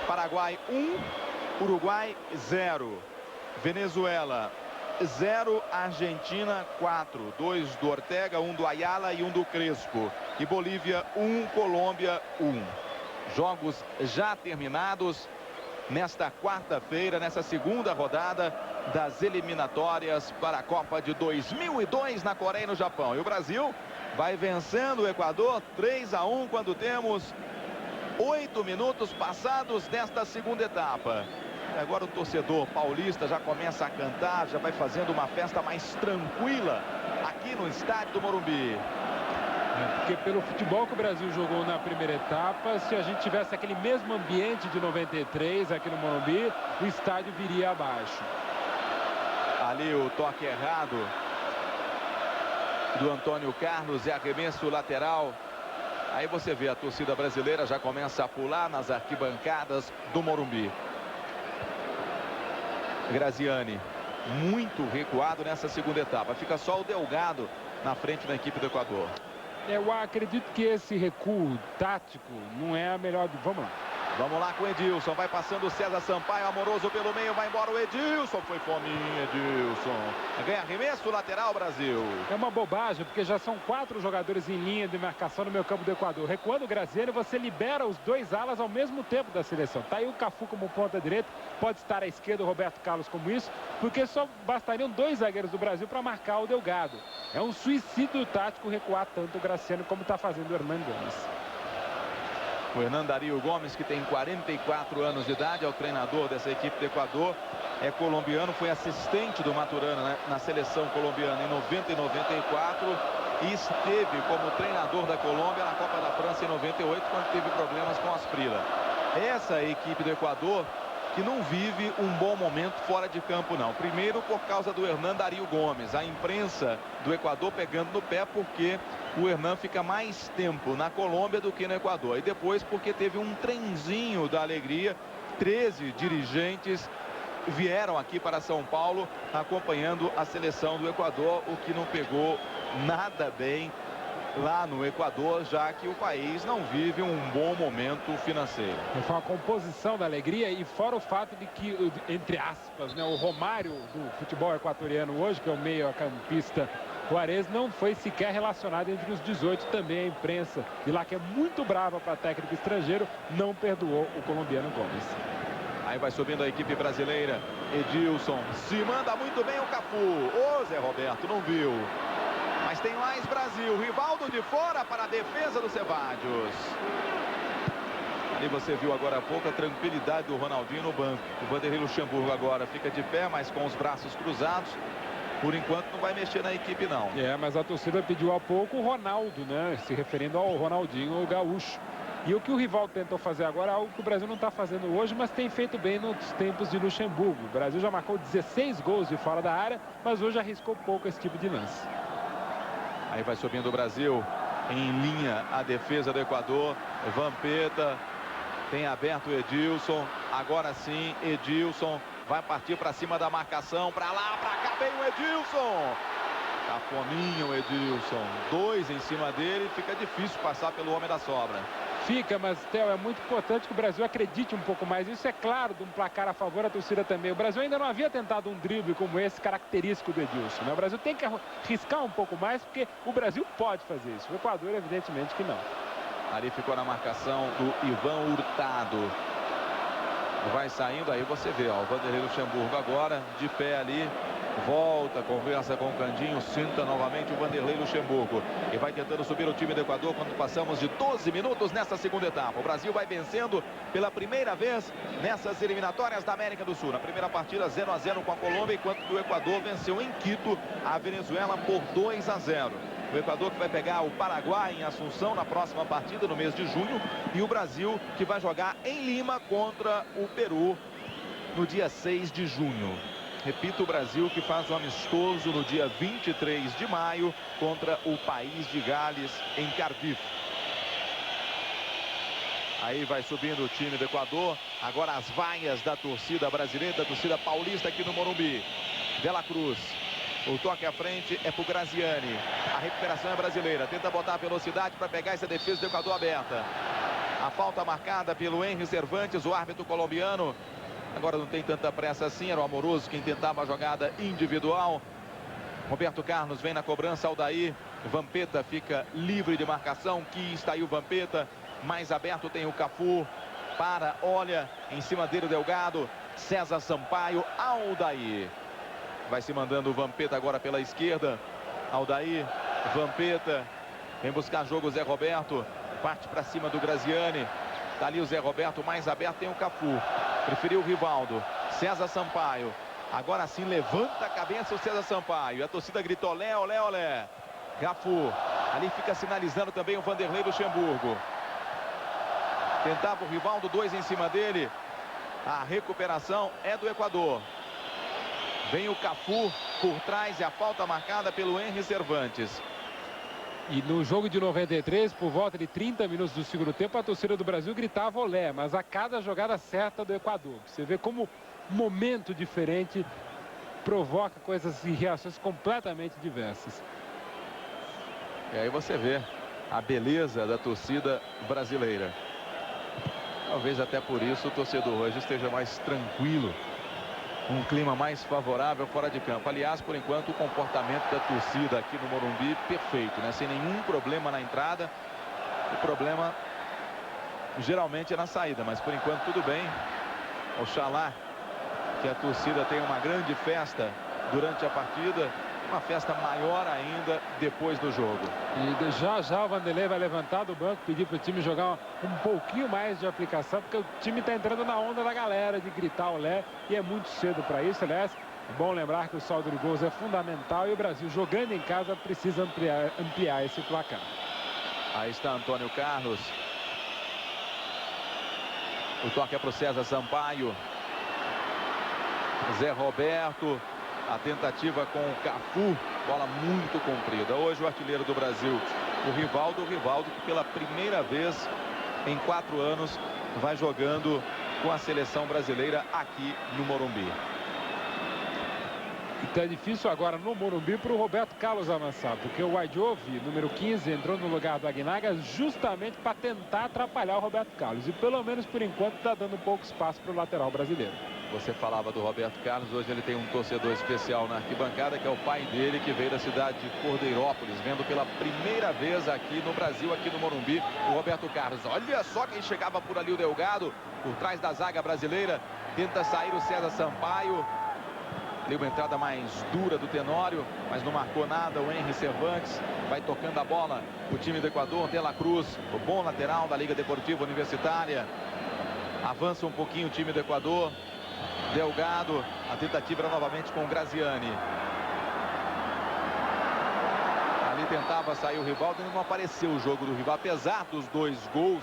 Paraguai 1, Uruguai 0. Venezuela 0, Argentina 4. 2 do Ortega, 1 do Ayala e 1 do Crespo. E Bolívia 1, Colômbia 1. Jogos já terminados nesta quarta-feira, nessa segunda rodada das eliminatórias para a Copa de 2002 na Coreia e no Japão. E o Brasil vai vencendo o Equador 3-1 quando temos 8 minutos passados nesta segunda etapa. Agora o torcedor paulista já começa a cantar, já vai fazendo uma festa mais tranquila aqui no estádio do Morumbi. Porque pelo futebol que o Brasil jogou na primeira etapa, se a gente tivesse aquele mesmo ambiente de 93 aqui no Morumbi, o estádio viria abaixo. Ali o toque errado do Antônio Carlos e arremesso lateral. Aí você vê a torcida brasileira já começa a pular nas arquibancadas do Morumbi. Graziani muito recuado nessa segunda etapa. Fica só o Delgado na frente da equipe do Equador. Eu acredito que esse recuo tático não é a melhor. Vamos lá. Vamos lá com o Edilson. Vai passando o César Sampaio, amoroso pelo meio. Vai embora o Edilson. Foi fominha, Edilson. Ganha arremesso lateral, Brasil. É uma bobagem, porque já são 4 jogadores em linha de marcação no meio campo do Equador. Recuando o Graziani, você libera os 2 alas ao mesmo tempo da seleção. Tá aí o Cafu como ponta direita. Pode estar à esquerda o Roberto Carlos como isso, porque só bastariam 2 zagueiros do Brasil para marcar o Delgado. É um suicídio tático recuar tanto o Graziani como está fazendo o Hernan Gomes. O Hernan Dario Gomes, que tem 44 anos de idade, é o treinador dessa equipe do Equador. É colombiano, foi assistente do Maturana, né, na seleção colombiana em 90 e 94. E esteve como treinador da Colômbia na Copa da França em 98, quando teve problemas com as Asprila. Essa equipe do Equador que não vive um bom momento fora de campo, não. Primeiro por causa do Hernan Dario Gomes. A imprensa do Equador pegando no pé porque o Hernan fica mais tempo na Colômbia do que no Equador. E depois porque teve um trenzinho da alegria. 13 dirigentes vieram aqui para São Paulo acompanhando a seleção do Equador, o que não pegou nada bem lá no Equador, já que o país não vive um bom momento financeiro. Foi uma composição da alegria, e fora o fato de que, entre aspas, né, o Romário do futebol equatoriano hoje, que é o meio-campista Juarez, não foi sequer relacionado entre os 18. Também a imprensa de lá, que é muito brava para técnico estrangeiro, não perdoou o colombiano Gomes. Aí vai subindo a equipe brasileira. Edilson se manda muito bem o Cafu. Ô Zé Roberto, não viu. Mas tem mais Brasil. Rivaldo de fora para a defesa do Ceballos. Ali você viu agora há pouco a tranquilidade do Ronaldinho no banco. O Vanderlei Luxemburgo agora fica de pé, mas com os braços cruzados. Por enquanto não vai mexer na equipe, não. Mas a torcida pediu há pouco o Ronaldo, né? Se referindo ao Ronaldinho, o gaúcho. E o que o Rivaldo tentou fazer agora é algo que o Brasil não está fazendo hoje, mas tem feito bem nos tempos de Luxemburgo. O Brasil já marcou 16 gols de fora da área, mas hoje arriscou pouco esse tipo de lance. Aí vai subindo o Brasil em linha a defesa do Equador. Vampeta tem aberto o Edilson. Agora sim, Edilson vai partir para cima da marcação. Para lá, para cá, vem o Edilson. Tá fominho o Edilson. 2 em cima dele, fica difícil passar pelo homem da sobra. Fica, mas, Theo, é muito importante que o Brasil acredite um pouco mais. Isso é claro, de um placar a favor da torcida também. O Brasil ainda não havia tentado um drible como esse, característico do Edilson, né? O Brasil tem que arriscar um pouco mais, porque o Brasil pode fazer isso. O Equador, evidentemente, que não. Ali ficou na marcação do Ivan Hurtado. Vai saindo, aí você vê, ó, o Vanderlei Luxemburgo agora, de pé ali. Volta, conversa com o Candinho, senta novamente o Vanderlei Luxemburgo. E vai tentando subir o time do Equador quando passamos de 12 minutos nessa segunda etapa. O Brasil vai vencendo pela primeira vez nessas eliminatórias da América do Sul. Na primeira partida 0-0 com a Colômbia, enquanto que o Equador venceu em Quito a Venezuela por 2-0. O Equador que vai pegar o Paraguai em Assunção na próxima partida, no mês de junho. E o Brasil que vai jogar em Lima contra o Peru no dia 6 de junho. Repito, o Brasil que faz um amistoso no dia 23 de maio contra o país de Gales, em Cardiff. Aí vai subindo o time do Equador. Agora as vaias da torcida brasileira, da torcida paulista aqui no Morumbi. De la Cruz. O toque à frente é pro Graziani. A recuperação é brasileira. Tenta botar a velocidade para pegar essa defesa do Equador aberta. A falta marcada pelo Henry Cervantes, o árbitro colombiano. Agora não tem tanta pressa assim. Era o Amoroso quem tentava a jogada individual. Roberto Carlos vem na cobrança. Aldair. Vampeta fica livre de marcação. Que está aí o Vampeta. Mais aberto tem o Cafu. Para, olha, em cima dele o Delgado. César Sampaio. Aldair. Vai se mandando o Vampeta agora pela esquerda. Aldair, Vampeta. Vem buscar jogo o Zé Roberto. Parte para cima do Graziani. Tá ali o Zé Roberto, mais aberto tem o Cafu. Preferiu o Rivaldo. César Sampaio. Agora sim levanta a cabeça o César Sampaio. E a torcida grita olé, olé, olé. Cafu. Ali fica sinalizando também o Vanderlei Luxemburgo. Tentava o Rivaldo, 2 em cima dele. A recuperação é do Equador. Vem o Cafu por trás e a falta marcada pelo Henry Cervantes. E no jogo de 93, por volta de 30 minutos do segundo tempo, a torcida do Brasil gritava olé, mas a cada jogada certa do Equador. Você vê como um momento diferente provoca coisas e reações completamente diversas. E aí você vê a beleza da torcida brasileira. Talvez até por isso o torcedor hoje esteja mais tranquilo. Um clima mais favorável fora de campo. Aliás, por enquanto, o comportamento da torcida aqui no Morumbi perfeito, né? Sem nenhum problema na entrada. O problema geralmente é na saída, mas por enquanto tudo bem. Oxalá que a torcida tenha uma grande festa durante a partida. Uma festa maior ainda depois do jogo. E já o Vanderlei vai levantar do banco, pedir para o time jogar um pouquinho mais de aplicação, porque o time está entrando na onda da galera de gritar olé, e é muito cedo para isso. Aliás, é bom lembrar que o saldo de gols é fundamental e o Brasil, jogando em casa, precisa ampliar esse placar. Aí está Antônio Carlos. O toque é para o César Sampaio. Zé Roberto. A tentativa com o Cafu, bola muito comprida. Hoje o artilheiro do Brasil, o Rivaldo que pela primeira vez em 4 anos vai jogando com a seleção brasileira aqui no Morumbi. Está difícil agora no Morumbi para o Roberto Carlos avançar, porque o Adjove, número 15, entrou no lugar do Aguinaga justamente para tentar atrapalhar o Roberto Carlos. E pelo menos por enquanto está dando pouco espaço para o lateral brasileiro. Você falava do Roberto Carlos, hoje ele tem um torcedor especial na arquibancada, que é o pai dele, que veio da cidade de Cordeirópolis, vendo pela primeira vez aqui no Brasil, aqui no Morumbi, o Roberto Carlos. Olha só quem chegava por ali, o Delgado, por trás da zaga brasileira, tenta sair o César Sampaio. Deu uma entrada mais dura do Tenório, mas não marcou nada. O Henry Cervantes vai tocando a bola. O time do Equador, De la Cruz, o bom lateral da Liga Deportiva Universitária. Avança um pouquinho o time do Equador. Delgado, a tentativa era novamente com o Graziani. Ali tentava sair o Rivaldo, ainda não apareceu o jogo do Rivaldo, apesar dos 2 gols,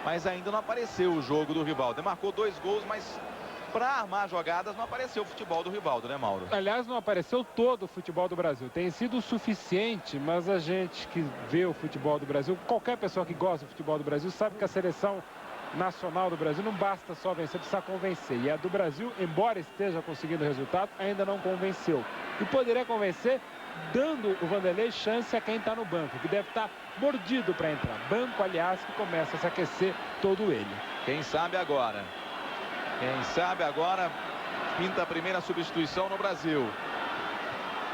mas ainda não apareceu o jogo do Rivaldo. Ele marcou 2 gols, mas para armar jogadas não apareceu o futebol do Rivaldo, né, Mauro? Aliás, não apareceu todo o futebol do Brasil. Tem sido o suficiente, mas a gente que vê o futebol do Brasil, qualquer pessoa que gosta do futebol do Brasil, sabe que a seleção nacional do Brasil não basta só vencer, precisa convencer. E a do Brasil, embora esteja conseguindo resultado, ainda não convenceu. E poderia convencer dando o Vanderlei chance a quem está no banco, que deve estar mordido para entrar. Banco, aliás, que começa a se aquecer todo ele. Quem sabe agora? Quem sabe agora pinta a primeira substituição no Brasil.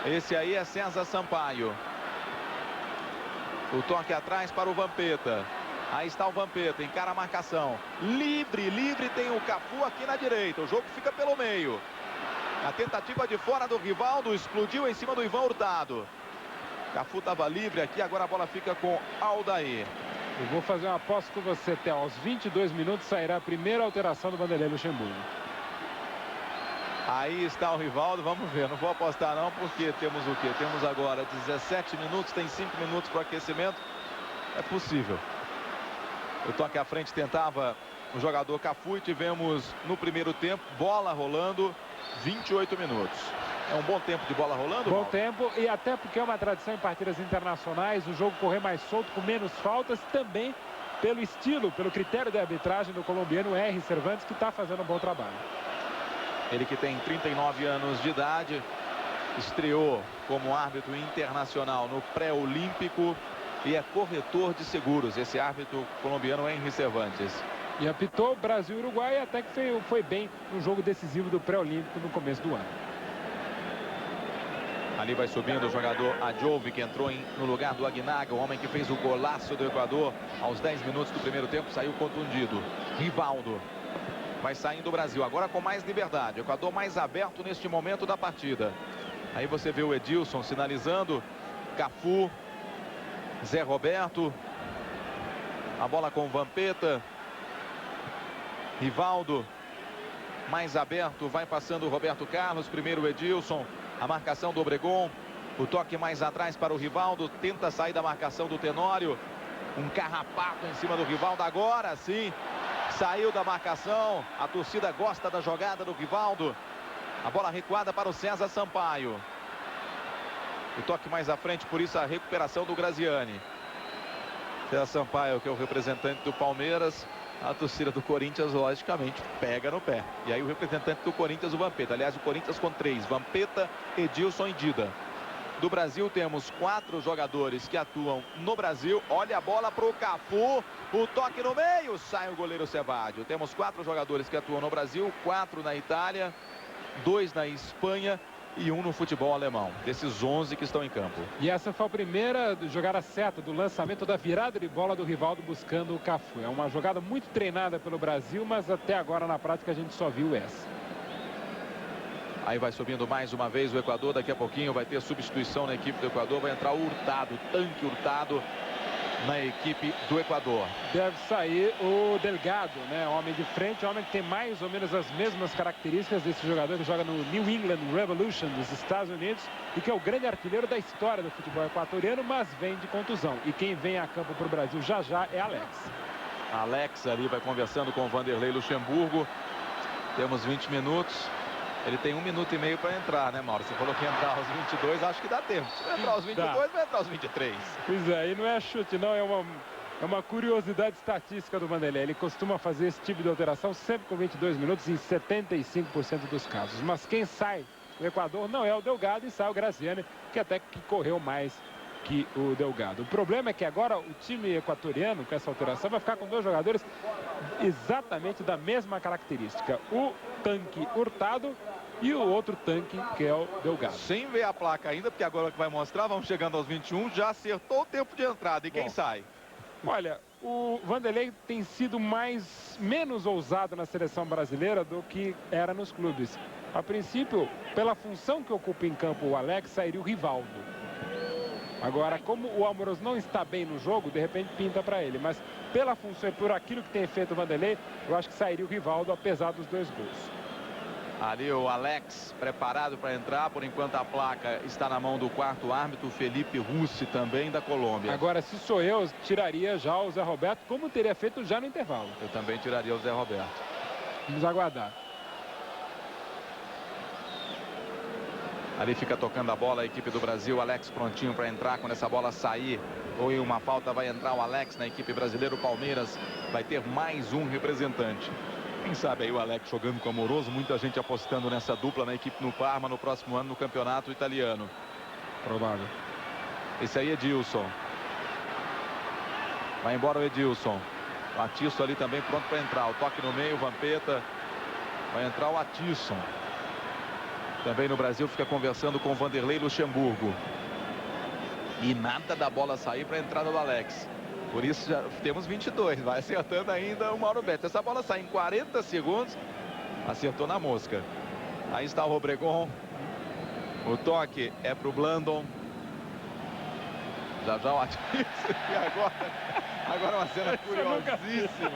Esse aí é César Sampaio. O toque atrás para o Vampeta. Aí está o Vampeta, encara a marcação. Livre tem o Cafu aqui na direita. O jogo fica pelo meio. A tentativa de fora do Rivaldo explodiu em cima do Ivan Hurtado. Cafu estava livre aqui, agora a bola fica com Aldair. Eu vou fazer uma aposta com você, até aos 22 minutos sairá a primeira alteração do Vanderlei Luxemburgo. Aí está o Rivaldo, vamos ver, não vou apostar não, porque temos o quê? Temos agora 17 minutos, tem 5 minutos para o aquecimento. É possível. O toque à frente tentava o jogador Cafu e tivemos no primeiro tempo bola rolando, 28 minutos. É um bom tempo de bola rolando? Bom tempo, e até porque é uma tradição em partidas internacionais, o jogo correr mais solto, com menos faltas, também pelo estilo, pelo critério de arbitragem do colombiano R. Cervantes, que está fazendo um bom trabalho. Ele que tem 39 anos de idade, estreou como árbitro internacional no pré-olímpico e é corretor de seguros, esse árbitro colombiano Henry Cervantes. E apitou Brasil e Uruguai, até que foi bem no jogo decisivo do pré-olímpico no começo do ano. Ali vai subindo o jogador Adjouvi, que entrou no lugar do Aguinaga, o homem que fez o golaço do Equador aos 10 minutos do primeiro tempo, saiu contundido. Rivaldo vai saindo o Brasil, agora com mais liberdade. O Equador mais aberto neste momento da partida. Aí você vê o Edilson sinalizando, Cafu, Zé Roberto, a bola com o Vampeta, Rivaldo, mais aberto, vai passando o Roberto Carlos, primeiro o Edilson. A marcação do Obregon, o toque mais atrás para o Rivaldo, tenta sair da marcação do Tenório, um carrapato em cima do Rivaldo, agora sim, saiu da marcação, a torcida gosta da jogada do Rivaldo, a bola recuada para o César Sampaio, o toque mais à frente, por isso a recuperação do Graziani. César Sampaio, que é o representante do Palmeiras. A torcida do Corinthians, logicamente, pega no pé. E aí o representante do Corinthians, o Vampeta. Aliás, o Corinthians com 3. Vampeta, Edilson e Dida. Do Brasil, temos 4 jogadores que atuam no Brasil. Olha a bola para o Cafu. O toque no meio. Sai o goleiro Cevadio. Temos 4 jogadores que atuam no Brasil. 4 na Itália. 2 na Espanha. E 1 no futebol alemão, desses 11 que estão em campo. E essa foi a primeira jogada certa do lançamento da virada de bola do Rivaldo buscando o Cafu. É uma jogada muito treinada pelo Brasil, mas até agora na prática a gente só viu essa. Aí vai subindo mais uma vez o Equador, daqui a pouquinho vai ter substituição na equipe do Equador, vai entrar o Hurtado, Tanque Hurtado na equipe do Equador. Deve sair o Delgado, né? Homem de frente, homem que tem mais ou menos as mesmas características desse jogador que joga no New England Revolution dos Estados Unidos e que é o grande artilheiro da história do futebol equatoriano, mas vem de contusão. E quem vem a campo para o Brasil já é Alex. Alex ali vai conversando com o Vanderlei Luxemburgo. Temos 20 minutos. Ele tem 1 minuto e meio para entrar, né, Mauro? Você falou que ia entrar aos 22, acho que dá tempo. Se vai entrar aos 22, vai entrar aos 23. Pois é, e não é chute, não, é uma curiosidade estatística do Vanderlei. Ele costuma fazer esse tipo de alteração sempre com 22 minutos em 75% dos casos. Mas quem sai do Equador não é o Delgado e sai o Graziani, que até que correu mais que o Delgado. O problema é que agora o time equatoriano, com essa alteração, vai ficar com 2 jogadores exatamente da mesma característica. O Tanque Hurtado e o outro tanque, que é o Delgado. Sem ver a placa ainda, porque agora que vai mostrar, vamos chegando aos 21, já acertou o tempo de entrada. E quem sai? Olha, o Vanderlei tem sido menos ousado na seleção brasileira do que era nos clubes. A princípio, pela função que ocupa em campo o Alex, sairia o Rivaldo. Agora, como o Amoroso não está bem no jogo, de repente pinta para ele. Mas pela função e por aquilo que tem feito o Vanderlei, eu acho que sairia o Rivaldo, apesar dos 2 gols. Ali o Alex preparado para entrar. Por enquanto a placa está na mão do 4º árbitro, Felipe Russi, também da Colômbia. Agora, se sou eu, tiraria já o Zé Roberto, como teria feito já no intervalo. Eu também tiraria o Zé Roberto. Vamos aguardar. Ali fica tocando a bola a equipe do Brasil. Alex prontinho para entrar. Quando essa bola sair ou em uma falta, vai entrar o Alex na equipe brasileira. O Palmeiras vai ter mais um representante. Quem sabe aí o Alex jogando com o Amoroso. Muita gente apostando nessa dupla na equipe no Parma no próximo ano no campeonato italiano. Provável. Esse aí é Edilson. Vai embora o Edilson. O Atisson ali também pronto para entrar. O toque no meio, Vampeta. Vai entrar o Atisson. Também no Brasil fica conversando com o Vanderlei Luxemburgo. E nada da bola sair para a entrada do Alex. Por isso já temos 22. Vai acertando ainda o Mauro Beto. Essa bola sai em 40 segundos. Acertou na mosca. Aí está o Obregon. O toque é para o Blandon. Já o Atisson. E agora uma cena curiosíssima.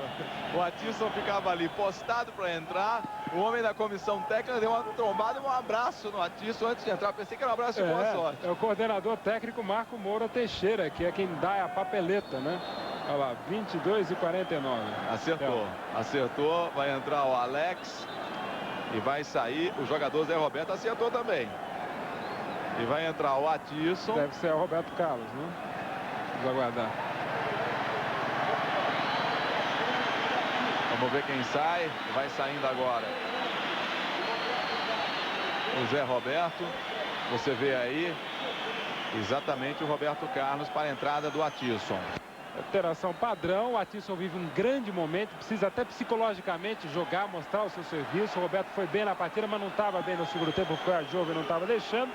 O Atisson ficava ali postado para entrar. O homem da comissão técnica deu uma trombada e um abraço no Atisson antes de entrar. Pensei que era um abraço de boa sorte. É o coordenador técnico Marco Moura Teixeira, que é quem dá a papeleta, né? Olha lá, 22:49. Acertou. Acertou. Vai entrar o Alex. E vai sair o jogador Zé Roberto. Acertou também. E vai entrar o Atisson. Deve ser o Roberto Carlos, né? Vamos aguardar. Vamos ver quem sai. Vai saindo agora o Zé Roberto. Você vê aí exatamente o Roberto Carlos para a entrada do Atisson. Alteração padrão. O Atisson vive um grande momento. Precisa até psicologicamente jogar, mostrar o seu serviço. O Roberto foi bem na partida, mas não estava bem no segundo tempo, porque a Jovem não estava deixando.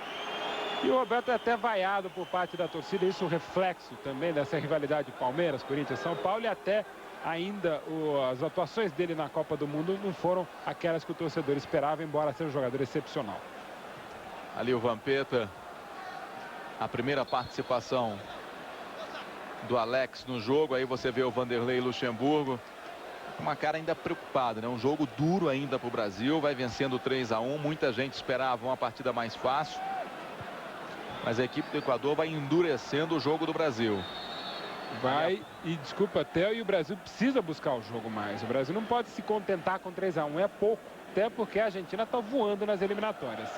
E o Roberto é até vaiado por parte da torcida. Isso é reflexo também dessa rivalidade Palmeiras, Corinthians, São Paulo. E até ainda as atuações dele na Copa do Mundo não foram aquelas que o torcedor esperava, embora seja um jogador excepcional. Ali o Vampeta. A primeira participação do Alex no jogo. Aí você vê o Vanderlei Luxemburgo. Uma cara ainda preocupada, né? Um jogo duro ainda para o Brasil. Vai vencendo 3-1. Muita gente esperava uma partida mais fácil. Mas a equipe do Equador vai endurecendo o jogo do Brasil. Vai, e desculpa, Theo, e o Brasil precisa buscar o jogo mais. O Brasil não pode se contentar com 3-1, é pouco. Até porque a Argentina está voando nas eliminatórias.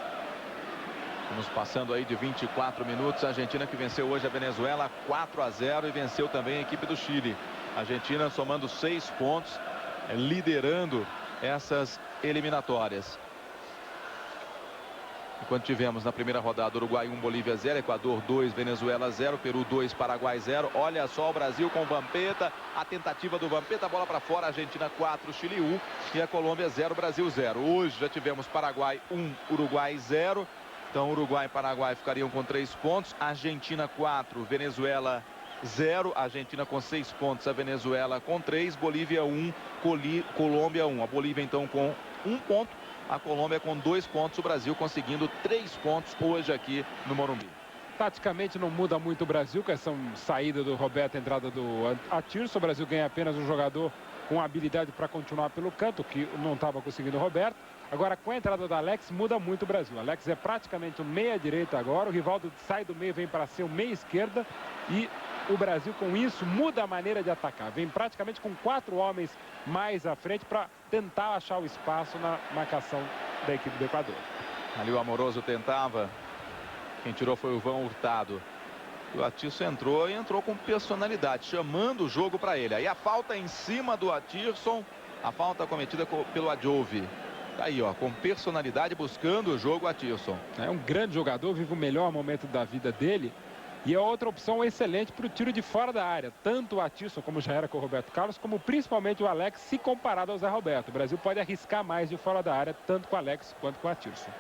Estamos passando aí de 24 minutos. A Argentina que venceu hoje a Venezuela 4-0 e venceu também a equipe do Chile. A Argentina somando 6 pontos, liderando essas eliminatórias. Enquanto tivemos na primeira rodada Uruguai 1, Bolívia 0, Equador 2, Venezuela 0, Peru 2, Paraguai 0. Olha só o Brasil com o Vampeta, a tentativa do Vampeta, a bola para fora, Argentina 4, Chile 1 e a Colômbia 0, Brasil 0. Hoje já tivemos Paraguai 1, Uruguai 0. Então Uruguai e Paraguai ficariam com 3 pontos, Argentina 4, Venezuela 0, Argentina com 6 pontos, a Venezuela com 3, Bolívia 1, Colômbia 1. A Bolívia então com 1 ponto. A Colômbia com 2 pontos, o Brasil conseguindo 3 pontos hoje aqui no Morumbi. Taticamente não muda muito o Brasil, com essa saída do Roberto, entrada do Atirson. O Brasil ganha apenas um jogador com habilidade para continuar pelo canto, que não estava conseguindo o Roberto. Agora, com a entrada do Alex, muda muito o Brasil. O Alex é praticamente um meia-direita agora. O Rivaldo sai do meio, vem para ser um meia-esquerda. E o Brasil, com isso, muda a maneira de atacar. Vem praticamente com 4 homens mais à frente para tentar achar o espaço na marcação da equipe do Equador. Ali o Amoroso tentava. Quem tirou foi o Van Hurtado. O Atirson entrou e entrou com personalidade, chamando o jogo para ele. Aí a falta em cima do Atirson. A falta cometida pelo Adjove. Tá aí, ó, com personalidade, buscando o jogo, Atirson. É um grande jogador, vive o melhor momento da vida dele. E é outra opção excelente para o tiro de fora da área. Tanto o Atirson, como já era com o Roberto Carlos, como principalmente o Alex, se comparado ao Zé Roberto. O Brasil pode arriscar mais de fora da área, tanto com o Alex quanto com o Atirson.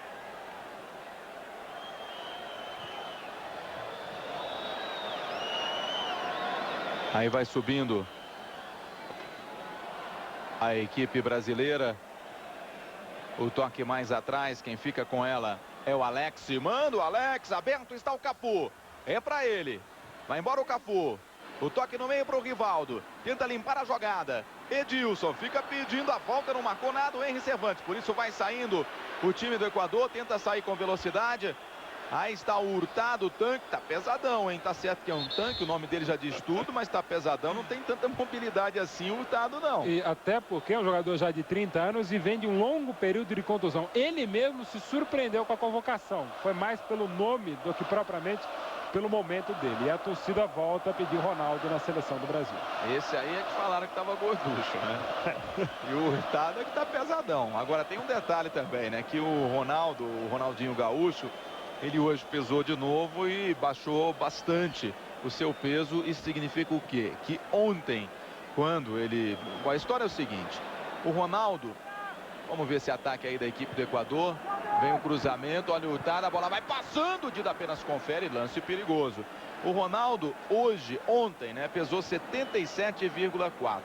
Aí vai subindo a equipe brasileira. O toque mais atrás, quem fica com ela é o Alex. Manda o Alex, aberto está o Cafu. É para ele. Vai embora o Cafu. O toque no meio para o Rivaldo. Tenta limpar a jogada. Edilson fica pedindo a falta, não marcou nada o Henry Cervantes. Por isso vai saindo o time do Equador. Tenta sair com velocidade. Aí está o Hurtado, o tanque. Tá pesadão, hein? Tá certo que é um tanque, o nome dele já diz tudo, mas tá pesadão. Não tem tanta mobilidade assim o Hurtado, não. E até porque é um jogador já de 30 anos e vem de um longo período de contusão. Ele mesmo se surpreendeu com a convocação. Foi mais pelo nome do que propriamente pelo momento dele. E a torcida volta a pedir o Ronaldo na seleção do Brasil. Esse aí é que falaram que tava gorducho, né? E o Hurtado é que tá pesadão. Agora tem um detalhe também, né? Que o Ronaldinho Gaúcho, ele hoje pesou de novo e baixou bastante o seu peso. Isso significa o quê? Que ontem, quando ele... Bom, a história é o seguinte. O Ronaldo, vamos ver esse ataque aí da equipe do Equador. Vem o cruzamento, olha o Hurtado, a bola vai passando, o Dida apenas confere, lance perigoso. O Ronaldo ontem, né, pesou 77,4.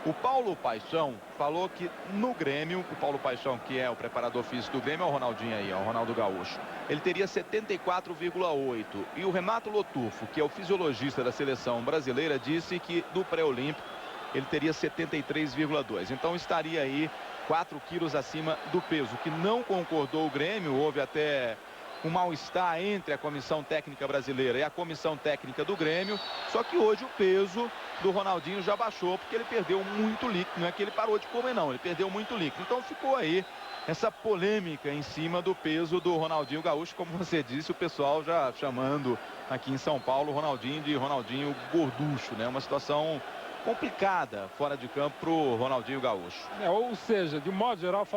O Paulo Paixão falou que no Grêmio, o Paulo Paixão, que é o preparador físico do Grêmio, é o Ronaldinho aí, ó, o Ronaldo Gaúcho. Ele teria 74,8. E o Renato Lotufo, que é o fisiologista da seleção brasileira, disse que do pré-olímpico ele teria 73,2. Então estaria aí 4 quilos acima do peso, que não concordou o Grêmio. Houve até um mal-estar entre a comissão técnica brasileira e a comissão técnica do Grêmio, só que hoje o peso do Ronaldinho já baixou, porque ele perdeu muito líquido. Não é que ele parou de comer, não, ele perdeu muito líquido. Então ficou aí essa polêmica em cima do peso do Ronaldinho Gaúcho, como você disse, o pessoal já chamando aqui em São Paulo o Ronaldinho de Ronaldinho gorducho, né? Uma situação complicada fora de campo para o Ronaldinho Gaúcho. Ou seja, de modo geral,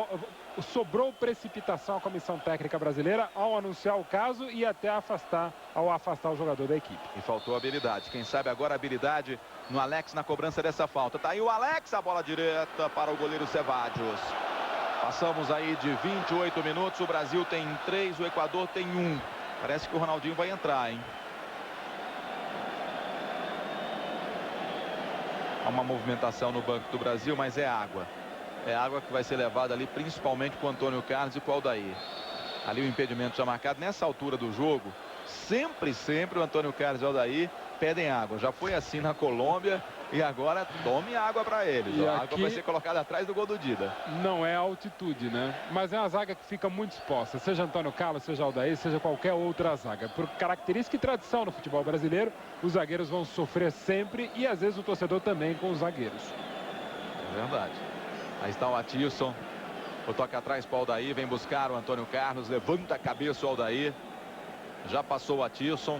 sobrou precipitação à comissão técnica brasileira ao anunciar o caso e até afastar o jogador da equipe. E faltou habilidade. Quem sabe agora a habilidade no Alex na cobrança dessa falta. Tá aí o Alex, a bola direta para o goleiro Ceballos. Passamos aí de 28 minutos, o Brasil tem 3, o Equador tem 1. Parece que o Ronaldinho vai entrar, hein? Há uma movimentação no banco do Brasil, mas é água. É água que vai ser levada ali, principalmente com o Antônio Carlos e com o Aldair. Ali o impedimento já marcado. Nessa altura do jogo, sempre o Antônio Carlos e o Aldair pedem água. Já foi assim na Colômbia e agora tome água para eles. A água vai ser colocada atrás do gol do Dida. Não é altitude, né? Mas é uma zaga que fica muito exposta. Seja Antônio Carlos, seja Aldair, seja qualquer outra zaga. Por característica e tradição no futebol brasileiro, os zagueiros vão sofrer sempre e às vezes o torcedor também com os zagueiros. É verdade. Aí está o Atilson. O toque atrás para o Aldair. Vem buscar o Antônio Carlos. Levanta a cabeça o Aldair. Já passou o Atilson.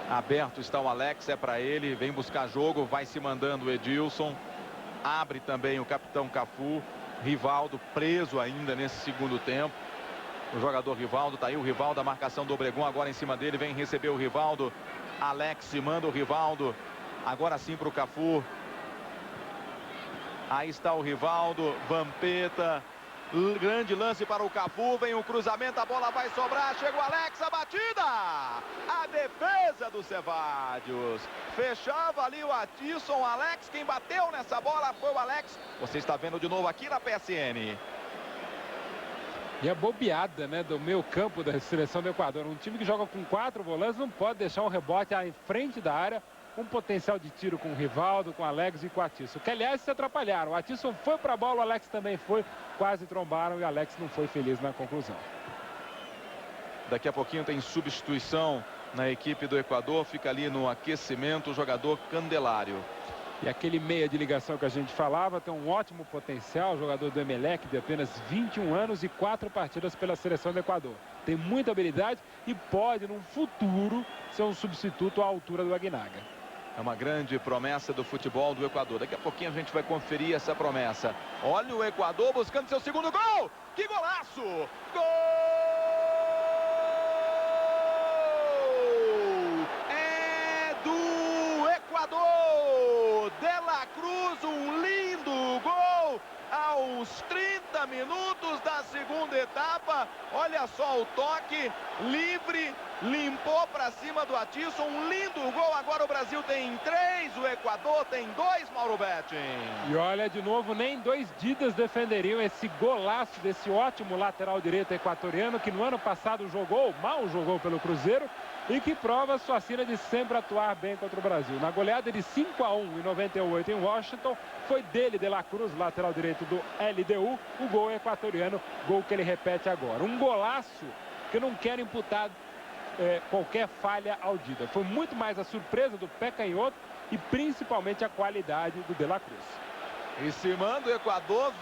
Aberto está o Alex, é para ele, vem buscar jogo, vai se mandando o Edilson. Abre também o capitão Cafu. Rivaldo preso ainda nesse segundo tempo. O jogador Rivaldo, tá aí o Rivaldo, a marcação do Obregon agora em cima dele, vem receber o Rivaldo. Alex se manda o Rivaldo, agora sim para o Cafu. Aí está o Rivaldo, Vampeta. Grande lance para o Cafu, vem o cruzamento, a bola vai sobrar, chega o Alex, a batida! A defesa do Ceballos. Fechava ali o Atilson, Alex, quem bateu nessa bola foi o Alex. Você está vendo de novo aqui na PSN. E a bobeada, né, do meio campo da seleção do Equador. Um time que joga com 4 volantes não pode deixar um rebote à frente da área. Um potencial de tiro com o Rivaldo, com o Alex e com o Atilson, que aliás se atrapalharam. O Atilson foi para a bola, o Alex também foi, quase trombaram e o Alex não foi feliz na conclusão. Daqui a pouquinho tem substituição na equipe do Equador, fica ali no aquecimento o jogador Candelário. E aquele meia de ligação que a gente falava tem um ótimo potencial, jogador do Emelec de apenas 21 anos e 4 partidas pela seleção do Equador. Tem muita habilidade e pode, num futuro, ser um substituto à altura do Aguinaga. É uma grande promessa do futebol do Equador. Daqui a pouquinho a gente vai conferir essa promessa. Olha o Equador buscando seu segundo gol. Que golaço! Gol! É do Equador! De La Cruz, um lindo gol aos 30 minutos da segunda etapa. Olha só o toque livre, limpou para cima do Atilson, um lindo gol. Agora o Brasil tem 3, o Equador tem 2, Mauro Betting. E olha, de novo, nem 2 Didas defenderiam esse golaço desse ótimo lateral direito equatoriano, que no ano passado mal jogou pelo Cruzeiro e que prova sua sina de sempre atuar bem contra o Brasil. Na goleada de 5-1 em 98 em Washington, foi dele, De La Cruz, lateral direito do LDU, o gol equatoriano, gol que ele repete agora. Um golaço que eu não quero imputar qualquer falha ao Dida. Foi muito mais a surpresa do pé canhoto e principalmente a qualidade do De La Cruz. E se manda o Equador,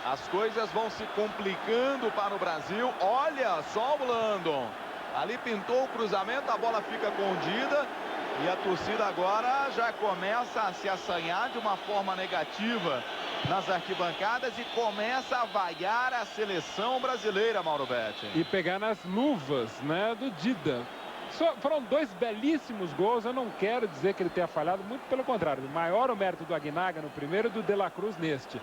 as coisas vão se complicando para o Brasil. Olha só o Landon. Ali pintou o cruzamento, a bola fica com o Dida. E a torcida agora já começa a se assanhar de uma forma negativa nas arquibancadas e começa a vaiar a seleção brasileira, Mauro Betting. E pegar nas luvas, né, do Dida. Foram 2 belíssimos gols. Eu não quero dizer que ele tenha falhado, muito pelo contrário. Maior o mérito do Aguinaga no primeiro e do De La Cruz neste.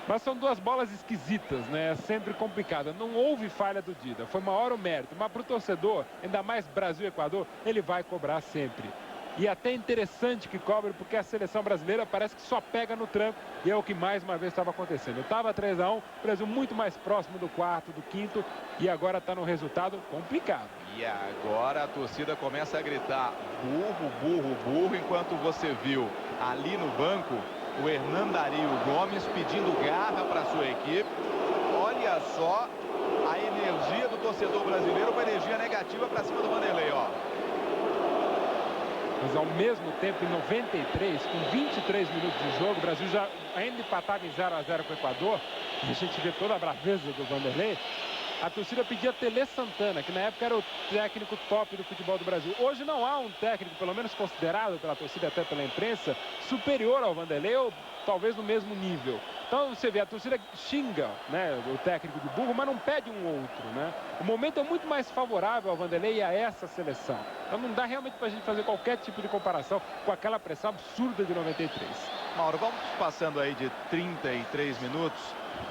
Mas são 2 bolas esquisitas, né? É sempre complicada. Não houve falha do Dida. Foi maior o mérito. Mas para o torcedor, ainda mais Brasil e Equador, ele vai cobrar sempre. E até interessante que cobre, porque a seleção brasileira parece que só pega no tranco. E é o que mais uma vez estava acontecendo. Estava 3-1, o Brasil muito mais próximo do 4º, do 5º. E agora está num resultado complicado. E agora a torcida começa a gritar burro, burro, burro. Enquanto você viu ali no banco o Hernandario Gomes pedindo garra para sua equipe. Olha só a energia do torcedor brasileiro, uma energia negativa para cima do Vanderlei, ó. Mas ao mesmo tempo, em 93, com 23 minutos de jogo, o Brasil já ainda empatava em 0-0 com o Equador. E a gente vê toda a braveza do Vanderlei. A torcida pedia Tele Santana, que na época era o técnico top do futebol do Brasil. Hoje não há um técnico, pelo menos considerado pela torcida, até pela imprensa, superior ao Vanderlei, ou talvez no mesmo nível. Então você vê, a torcida xinga, né, o técnico de burro, mas não pede um outro, né? O momento é muito mais favorável ao Vanderlei e a essa seleção. Então não dá realmente para a gente fazer qualquer tipo de comparação com aquela pressão absurda de 93. Mauro, vamos passando aí de 33 minutos.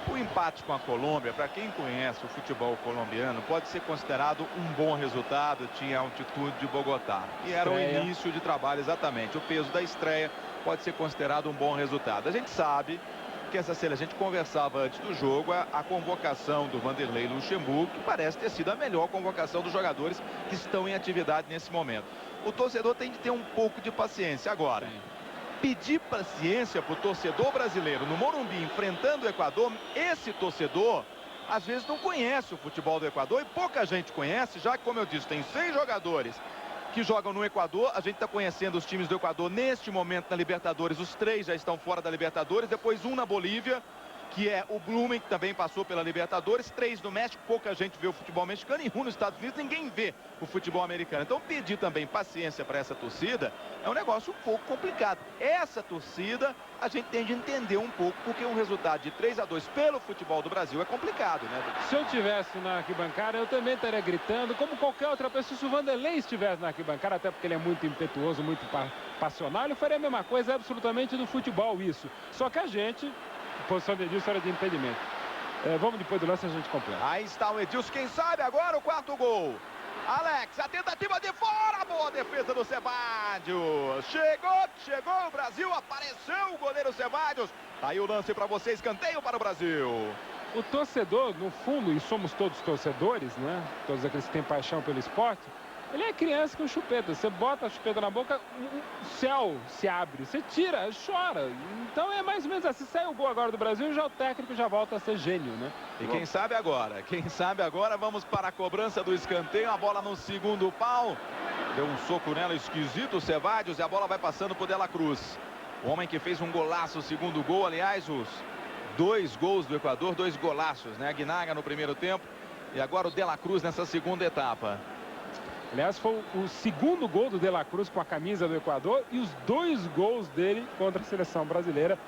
O empate com a Colômbia, para quem conhece o futebol colombiano, pode ser considerado um bom resultado. Tinha a altitude de Bogotá e era o início de trabalho, exatamente. O peso da estreia pode ser considerado um bom resultado. A gente sabe que essa seleção, a gente conversava antes do jogo, a convocação do Vanderlei Luxemburgo, que parece ter sido a melhor convocação dos jogadores que estão em atividade nesse momento. O torcedor tem de ter um pouco de paciência agora. Pedir paciência para o torcedor brasileiro no Morumbi enfrentando o Equador, esse torcedor às vezes não conhece o futebol do Equador, e pouca gente conhece, já que, como eu disse, tem 6 jogadores que jogam no Equador. A gente está conhecendo os times do Equador neste momento na Libertadores. Os 3 já estão fora da Libertadores, depois um na Bolívia, que é o Blumen, que também passou pela Libertadores, 3 no México, pouca gente vê o futebol mexicano, e 1 nos Estados Unidos, ninguém vê o futebol americano. Então pedir também paciência para essa torcida é um negócio um pouco complicado. Essa torcida a gente tem de entender um pouco, porque um resultado de 3-2 pelo futebol do Brasil é complicado, né? Se eu estivesse na arquibancada, eu também estaria gritando, como qualquer outra pessoa. Se o Vanderlei estivesse na arquibancada, até porque ele é muito impetuoso, muito passional, ele faria a mesma coisa, absolutamente, do futebol, isso. Só que a gente, posição de Edilson era de impedimento. Vamos depois do lance, a gente completa. Aí está o Edilson, quem sabe agora o 4º gol. Alex, a tentativa de fora, boa defesa do Ceballos. Chegou o Brasil, apareceu o goleiro Ceballos. Aí o lance para você, escanteio para o Brasil. O torcedor, no fundo, e somos todos torcedores, né? Todos aqueles que têm paixão pelo esporte, ele é criança com chupeta. Você bota a chupeta na boca, o céu se abre. Você tira, chora. Então é mais ou menos assim. Se sai o gol agora do Brasil, já o técnico já volta a ser gênio, né? E quem sabe agora, vamos para a cobrança do escanteio. A bola no segundo pau. Deu um soco nela esquisito o Ceballos, e a bola vai passando por Dela Cruz. O homem que fez um golaço, o segundo gol. Aliás, os 2 gols do Equador, 2 golaços, né? Aguinaga no primeiro tempo e agora o Dela Cruz nessa segunda etapa. Aliás, foi o segundo gol do Dela Cruz com a camisa do Equador e os 2 gols dele contra a seleção brasileira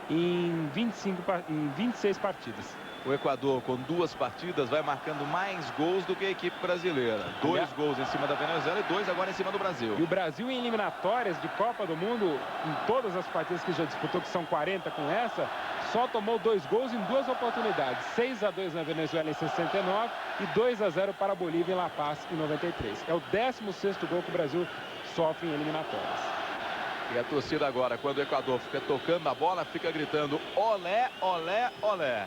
em 26 partidas. O Equador, com 2 partidas, vai marcando mais gols do que a equipe brasileira. 2 gols em cima da Venezuela e 2 agora em cima do Brasil. E o Brasil, em eliminatórias de Copa do Mundo, em todas as partidas que já disputou, que são 40 com essa, só tomou 2 gols em 2 oportunidades. 6-2 na Venezuela em 69 e 2-0 para a Bolívia em La Paz em 93. É o 16º gol que o Brasil sofre em eliminatórias. E a torcida agora, quando o Equador fica tocando a bola, fica gritando olé, olé, olé.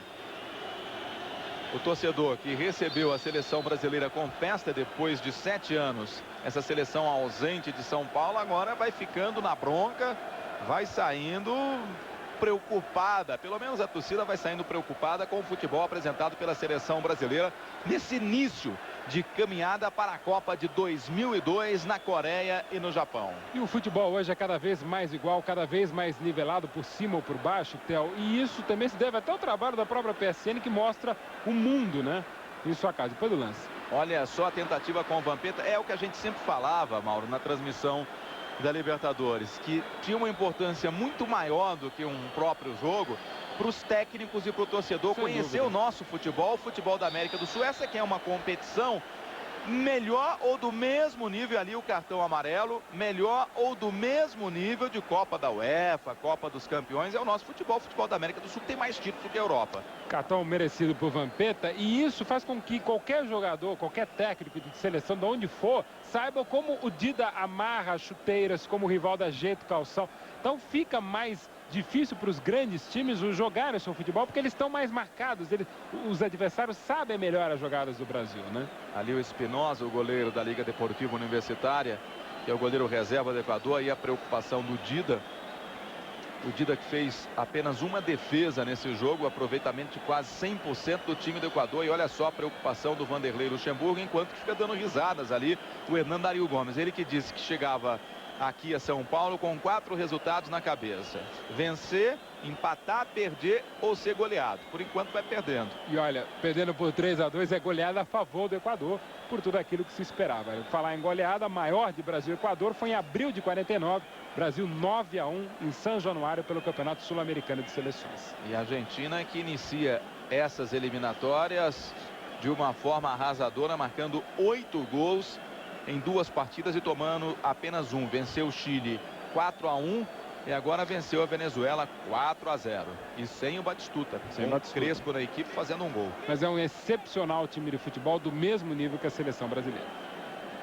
O torcedor que recebeu a seleção brasileira com festa depois de 7 anos, essa seleção ausente de São Paulo, agora vai ficando na bronca, vai saindo preocupada, pelo menos a torcida vai saindo preocupada com o futebol apresentado pela seleção brasileira nesse início de caminhada para a Copa de 2002 na Coreia e no Japão. E o futebol hoje é cada vez mais igual, cada vez mais nivelado por cima ou por baixo, Theo, e isso também se deve até ao trabalho da própria PSN, que mostra o mundo, né, em sua casa. Depois do lance. Olha só a tentativa com o Vampeta, é o que a gente sempre falava, Mauro, na transmissão da Libertadores, que tinha uma importância muito maior do que um próprio jogo para os técnicos e para o torcedor conhecer o nosso futebol, o futebol da América do Sul. Essa que é uma competição melhor ou do mesmo nível, ali o cartão amarelo, melhor ou do mesmo nível de Copa da UEFA, Copa dos Campeões, é o nosso futebol, o futebol da América do Sul, que tem mais títulos do que a Europa. Cartão merecido por Vampeta, e isso faz com que qualquer jogador, qualquer técnico de seleção, de onde for, saiba como o Dida amarra chuteiras, como o Rivaldo ajeita o calção. Então fica mais difícil para os grandes times jogarem o seu futebol, porque eles estão mais marcados, os adversários sabem melhor as jogadas do Brasil, né? Ali o Espinosa, o goleiro da Liga Deportiva Universitária, que é o goleiro reserva do Equador, e a preocupação do Dida O Dida que fez apenas uma defesa nesse jogo, aproveitamento de quase 100% do time do Equador. E olha só a preocupação do Vanderlei Luxemburgo, enquanto que fica dando risadas ali o Hernán Darío Gomes. Ele que disse que chegava aqui a São Paulo com 4 resultados na cabeça: vencer, empatar, perder ou ser goleado. Por enquanto vai perdendo. E olha, perdendo por 3-2 é goleada a favor do Equador, por tudo aquilo que se esperava. Falar em goleada, a maior de Brasil e Equador foi em abril de 49. Brasil 9-1 em São Januário pelo Campeonato Sul-Americano de Seleções. E a Argentina que inicia essas eliminatórias de uma forma arrasadora, marcando 8 gols em 2 partidas e tomando apenas um. Venceu o Chile 4-1 e agora venceu a Venezuela 4-0. E sem o Batistuta, sem o Crespo na equipe fazendo um gol. Mas é um excepcional time de futebol do mesmo nível que a seleção brasileira.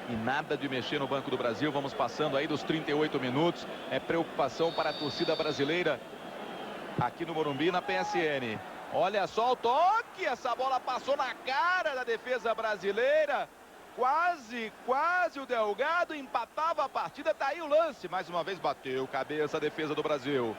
E nada de mexer no Banco do Brasil. Vamos passando aí dos 38 minutos. É preocupação para a torcida brasileira aqui no Morumbi, na PSN. Olha só o toque. Essa bola passou na cara da defesa brasileira. Quase o Delgado empatava a partida. Tá aí o lance. Mais uma vez bateu cabeça a defesa do Brasil.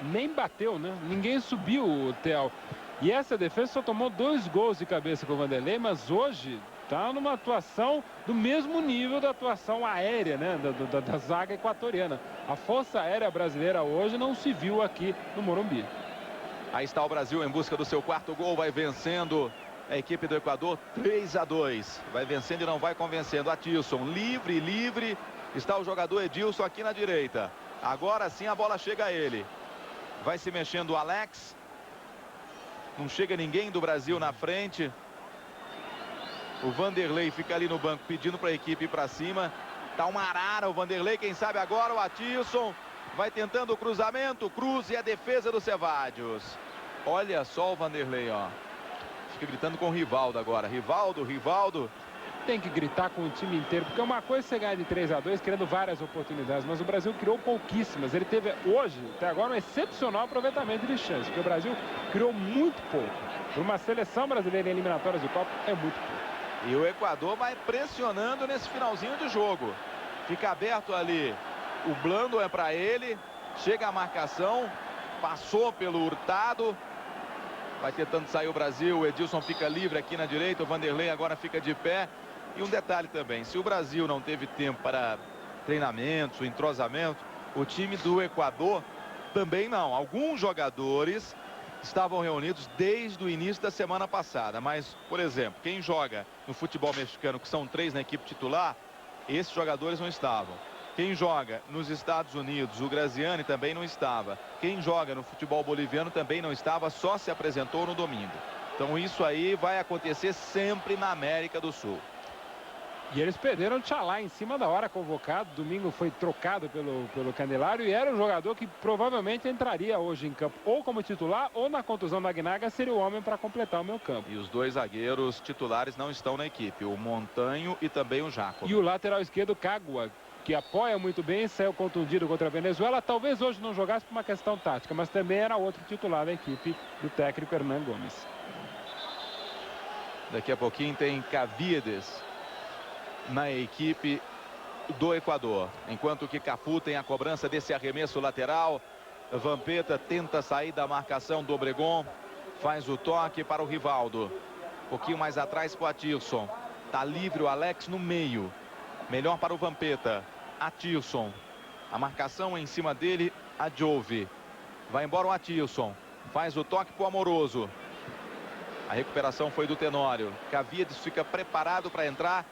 Nem bateu, né? Ninguém subiu, o Theo. E essa defesa só tomou 2 gols de cabeça com o Vanderlei, mas hoje está numa atuação do mesmo nível da atuação aérea, né? Da zaga equatoriana. A força aérea brasileira hoje não se viu aqui no Morumbi. Aí está o Brasil em busca do seu 4º gol. Vai vencendo a equipe do Equador 3-2. Vai vencendo e não vai convencendo. Atilson livre. Está o jogador Edilson aqui na direita. Agora sim a bola chega a ele. Vai se mexendo o Alex. Não chega ninguém do Brasil na frente. O Vanderlei fica ali no banco pedindo para a equipe ir para cima. Tá uma arara o Vanderlei. Quem sabe agora o Atilson vai tentando o cruzamento. Cruz e a defesa do Cevallos. Olha só o Vanderlei, ó. Fica gritando com o Rivaldo agora. Rivaldo. Tem que gritar com o time inteiro, porque uma coisa é você ganhar de 3-2 querendo várias oportunidades, mas o Brasil criou pouquíssimas. Ele teve hoje, até agora, um excepcional aproveitamento de chance, porque o Brasil criou muito pouco. Para uma seleção brasileira em eliminatórias de Copa, é muito pouco. E o Equador vai pressionando nesse finalzinho do jogo. Fica aberto ali. O Blando é para ele. Chega a marcação. Passou pelo Hurtado. Vai tentando sair o Brasil. O Edilson fica livre aqui na direita. O Vanderlei agora fica de pé. E um detalhe também. Se o Brasil não teve tempo para treinamentos, entrosamento, o time do Equador também não. Alguns jogadores estavam reunidos desde o início da semana passada. Mas, por exemplo, quem joga no futebol mexicano, que são 3 na equipe titular, esses jogadores não estavam. Quem joga nos Estados Unidos, o Graziani também não estava. Quem joga no futebol boliviano também não estava, só se apresentou no domingo. Então isso aí vai acontecer sempre na América do Sul. E eles perderam o Tchalá em cima da hora, convocado. Domingo foi trocado pelo Candelário e era um jogador que provavelmente entraria hoje em campo ou como titular ou na contusão da Aguinaga seria o homem para completar o meio campo. E os 2 zagueiros titulares não estão na equipe, o Montanho e também o Jacob. E o lateral esquerdo, Cagua, que apoia muito bem, saiu contundido contra a Venezuela. Talvez hoje não jogasse por uma questão tática, mas também era outro titular da equipe do técnico Hernán Gomes. Daqui a pouquinho tem Caviedes na equipe do Equador. Enquanto que Cafu tem a cobrança desse arremesso lateral. Vampeta tenta sair da marcação do Obregon. Faz o toque para o Rivaldo. Um pouquinho mais atrás para o Atilson. Tá livre o Alex no meio. Melhor para o Vampeta. Atilson. A marcação em cima dele, a Jove. Vai embora o Atilson. Faz o toque para o Amoroso. A recuperação foi do Tenório. Caviedes fica preparado para entrar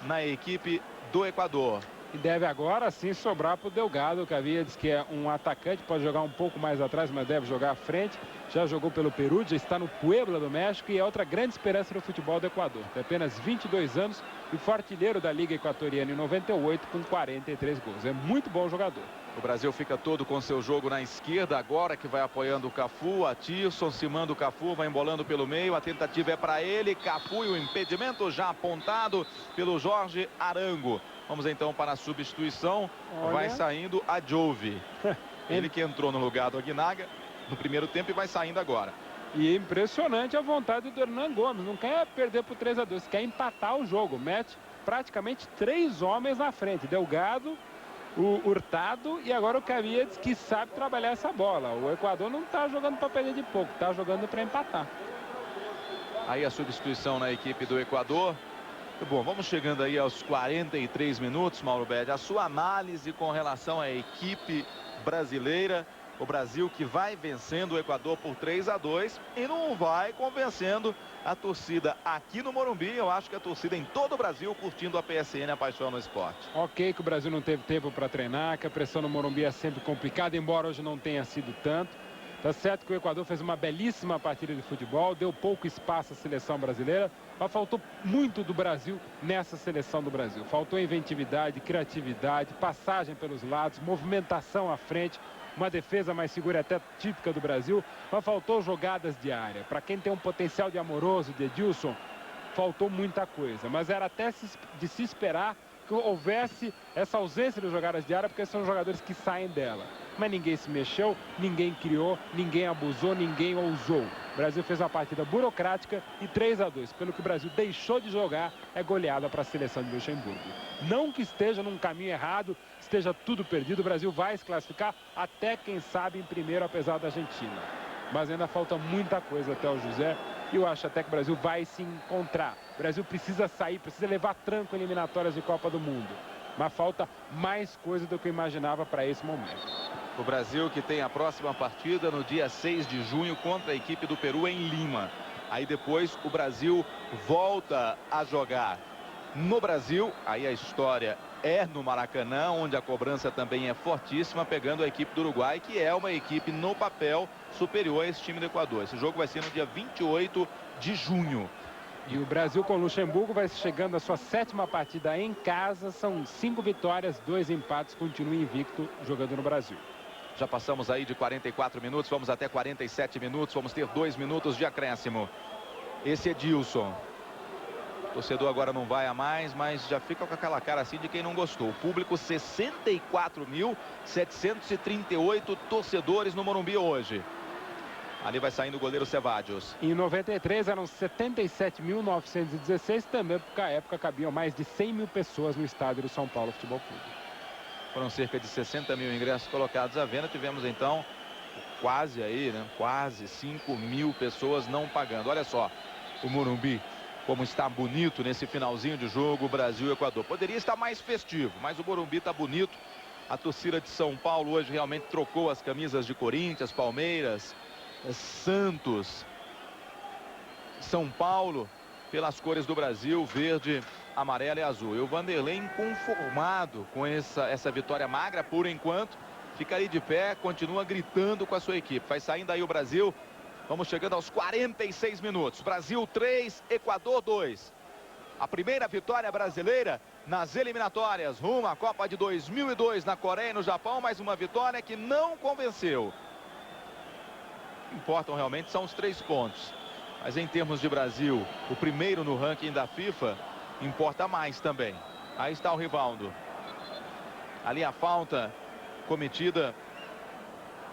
na equipe do Equador. E deve agora sim sobrar para o Delgado. O Caviedes, que é um atacante, pode jogar um pouco mais atrás, mas deve jogar à frente. Já jogou pelo Peru, já está no Puebla do México e é outra grande esperança no futebol do Equador. Tem apenas 22 anos e foi artilheiro da Liga Equatoriana em 98 com 43 gols. É muito bom jogador. O Brasil fica todo com seu jogo na esquerda agora, que vai apoiando o Cafu. Atilson se manda o Cafu, vai embolando pelo meio. A tentativa é para ele. Cafu e o impedimento já apontado pelo Jorge Arango. Vamos então para a substituição. Olha. Vai saindo a Jove. Ele que entrou no lugar do Aguinaga no primeiro tempo e vai saindo agora. E é impressionante a vontade do Hernán Gomes. Não quer perder por 3-2, quer empatar o jogo. Mete praticamente 3 homens na frente. Delgado, o Hurtado e agora o Caviedes, que sabe trabalhar essa bola. O Equador não está jogando para perder de pouco, está jogando para empatar. Aí a substituição na equipe do Equador. Bom, vamos chegando aí aos 43 minutos, Mauro Betting. A sua análise com relação à equipe brasileira. O Brasil que vai vencendo o Equador por 3-2 e não vai convencendo a torcida aqui no Morumbi. Eu acho que a torcida em todo o Brasil curtindo a PSN, a paixão no esporte. Ok que o Brasil não teve tempo para treinar, que a pressão no Morumbi é sempre complicada, embora hoje não tenha sido tanto. Tá certo que o Equador fez uma belíssima partida de futebol, deu pouco espaço à seleção brasileira, mas faltou muito do Brasil nessa seleção do Brasil. Faltou inventividade, criatividade, passagem pelos lados, movimentação à frente, uma defesa mais segura, até típica do Brasil, mas faltou jogadas de área. Para quem tem um potencial de Amoroso, de Edilson, faltou muita coisa, mas era até de se esperar que houvesse essa ausência de jogadas de área, porque são jogadores que saem dela. Mas ninguém se mexeu, ninguém criou, ninguém abusou, ninguém ousou. O Brasil fez uma partida burocrática e 3-2. Pelo que o Brasil deixou de jogar, é goleada para a seleção de Luxemburgo. Não que esteja num caminho errado, esteja tudo perdido. O Brasil vai se classificar até, quem sabe, em primeiro, apesar da Argentina. Mas ainda falta muita coisa até o José. E eu acho até que o Brasil vai se encontrar. O Brasil precisa sair, precisa levar tranco em eliminatórias de Copa do Mundo. Mas falta mais coisa do que eu imaginava para esse momento. O Brasil que tem a próxima partida no dia 6 de junho contra a equipe do Peru em Lima. Aí depois o Brasil volta a jogar no Brasil. Aí a história é no Maracanã, onde a cobrança também é fortíssima, pegando a equipe do Uruguai, que é uma equipe no papel superior a esse time do Equador. Esse jogo vai ser no dia 28 de junho. E o Brasil com o Luxemburgo vai chegando à sua 7ª partida em casa. São 5 vitórias, 2 empates, continua invicto jogando no Brasil. Já passamos aí de 44 minutos, vamos até 47 minutos, vamos ter 2 minutos de acréscimo. Esse é Edilson. O torcedor agora não vai a mais, mas já fica com aquela cara assim de quem não gostou. O público, 64.738 torcedores no Morumbi hoje. Ali vai saindo o goleiro Cevallos. Em 93 eram 77.916, também porque na época cabiam mais de 100 mil pessoas no estádio do São Paulo Futebol Clube. Foram cerca de 60 mil ingressos colocados à venda. Tivemos então quase aí, né? Quase 5 mil pessoas não pagando. Olha só o Morumbi, como está bonito nesse finalzinho de jogo, Brasil e Equador. Poderia estar mais festivo, mas o Morumbi está bonito. A torcida de São Paulo hoje realmente trocou as camisas de Corinthians, Palmeiras, Santos, São Paulo pelas cores do Brasil, verde, amarelo e azul. E o Vanderlei inconformado com essa vitória magra por enquanto, fica ali de pé, continua gritando com a sua equipe. Vai saindo aí o Brasil. Vamos chegando aos 46 minutos. Brasil 3, Equador 2. A primeira vitória brasileira nas eliminatórias rumo à Copa de 2002 na Coreia e no Japão, mas uma vitória que não convenceu. O que importam realmente são os 3 pontos. Mas em termos de Brasil, o primeiro no ranking da FIFA, importa mais também. Aí está o Rivaldo. Ali a falta cometida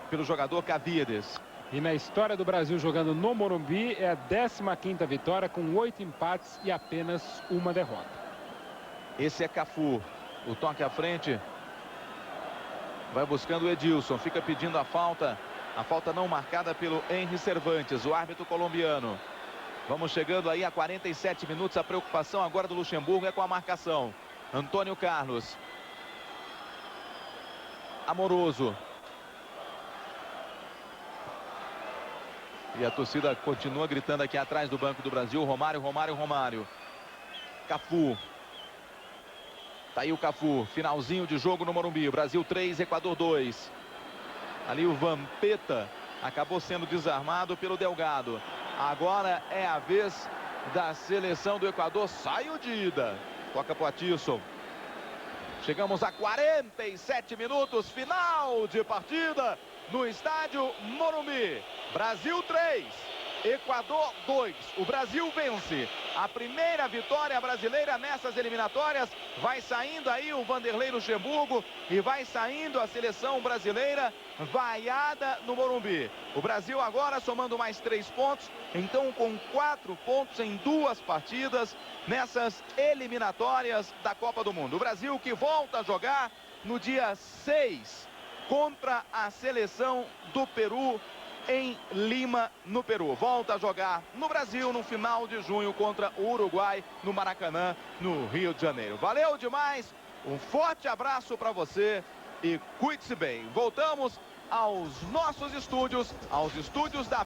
pelo jogador Caviedes. E na história do Brasil jogando no Morumbi é a 15ª vitória com 8 empates e apenas uma derrota. Esse é Cafu. O toque à frente. Vai buscando o Edilson. Fica pedindo a falta. A falta não marcada pelo Henry Cervantes, o árbitro colombiano. Vamos chegando aí a 47 minutos. A preocupação agora do Luxemburgo é com a marcação. Antônio Carlos. Amoroso. E a torcida continua gritando aqui atrás do banco do Brasil. Romário, Romário, Romário. Cafu. Tá aí o Cafu. Finalzinho de jogo no Morumbi. Brasil 3, Equador 2. Ali o Vampeta acabou sendo desarmado pelo Delgado. Agora é a vez da seleção do Equador. Sai o Dida. Toca pro Atisson. Chegamos a 47 minutos. Final de partida no estádio Morumbi. Brasil 3, Equador 2. O Brasil vence. A primeira vitória brasileira nessas eliminatórias. Vai saindo aí o Vanderlei Luxemburgo e vai saindo a seleção brasileira vaiada no Morumbi. O Brasil agora somando mais 3 pontos, então com 4 pontos em 2 partidas nessas eliminatórias da Copa do Mundo. O Brasil que volta a jogar no dia 6 contra a seleção do Peru em Lima, no Peru. Volta a jogar no Brasil no final de junho contra o Uruguai no Maracanã, no Rio de Janeiro. Valeu demais, um forte abraço para você e cuide-se bem. Voltamos aos nossos estúdios, aos estúdios da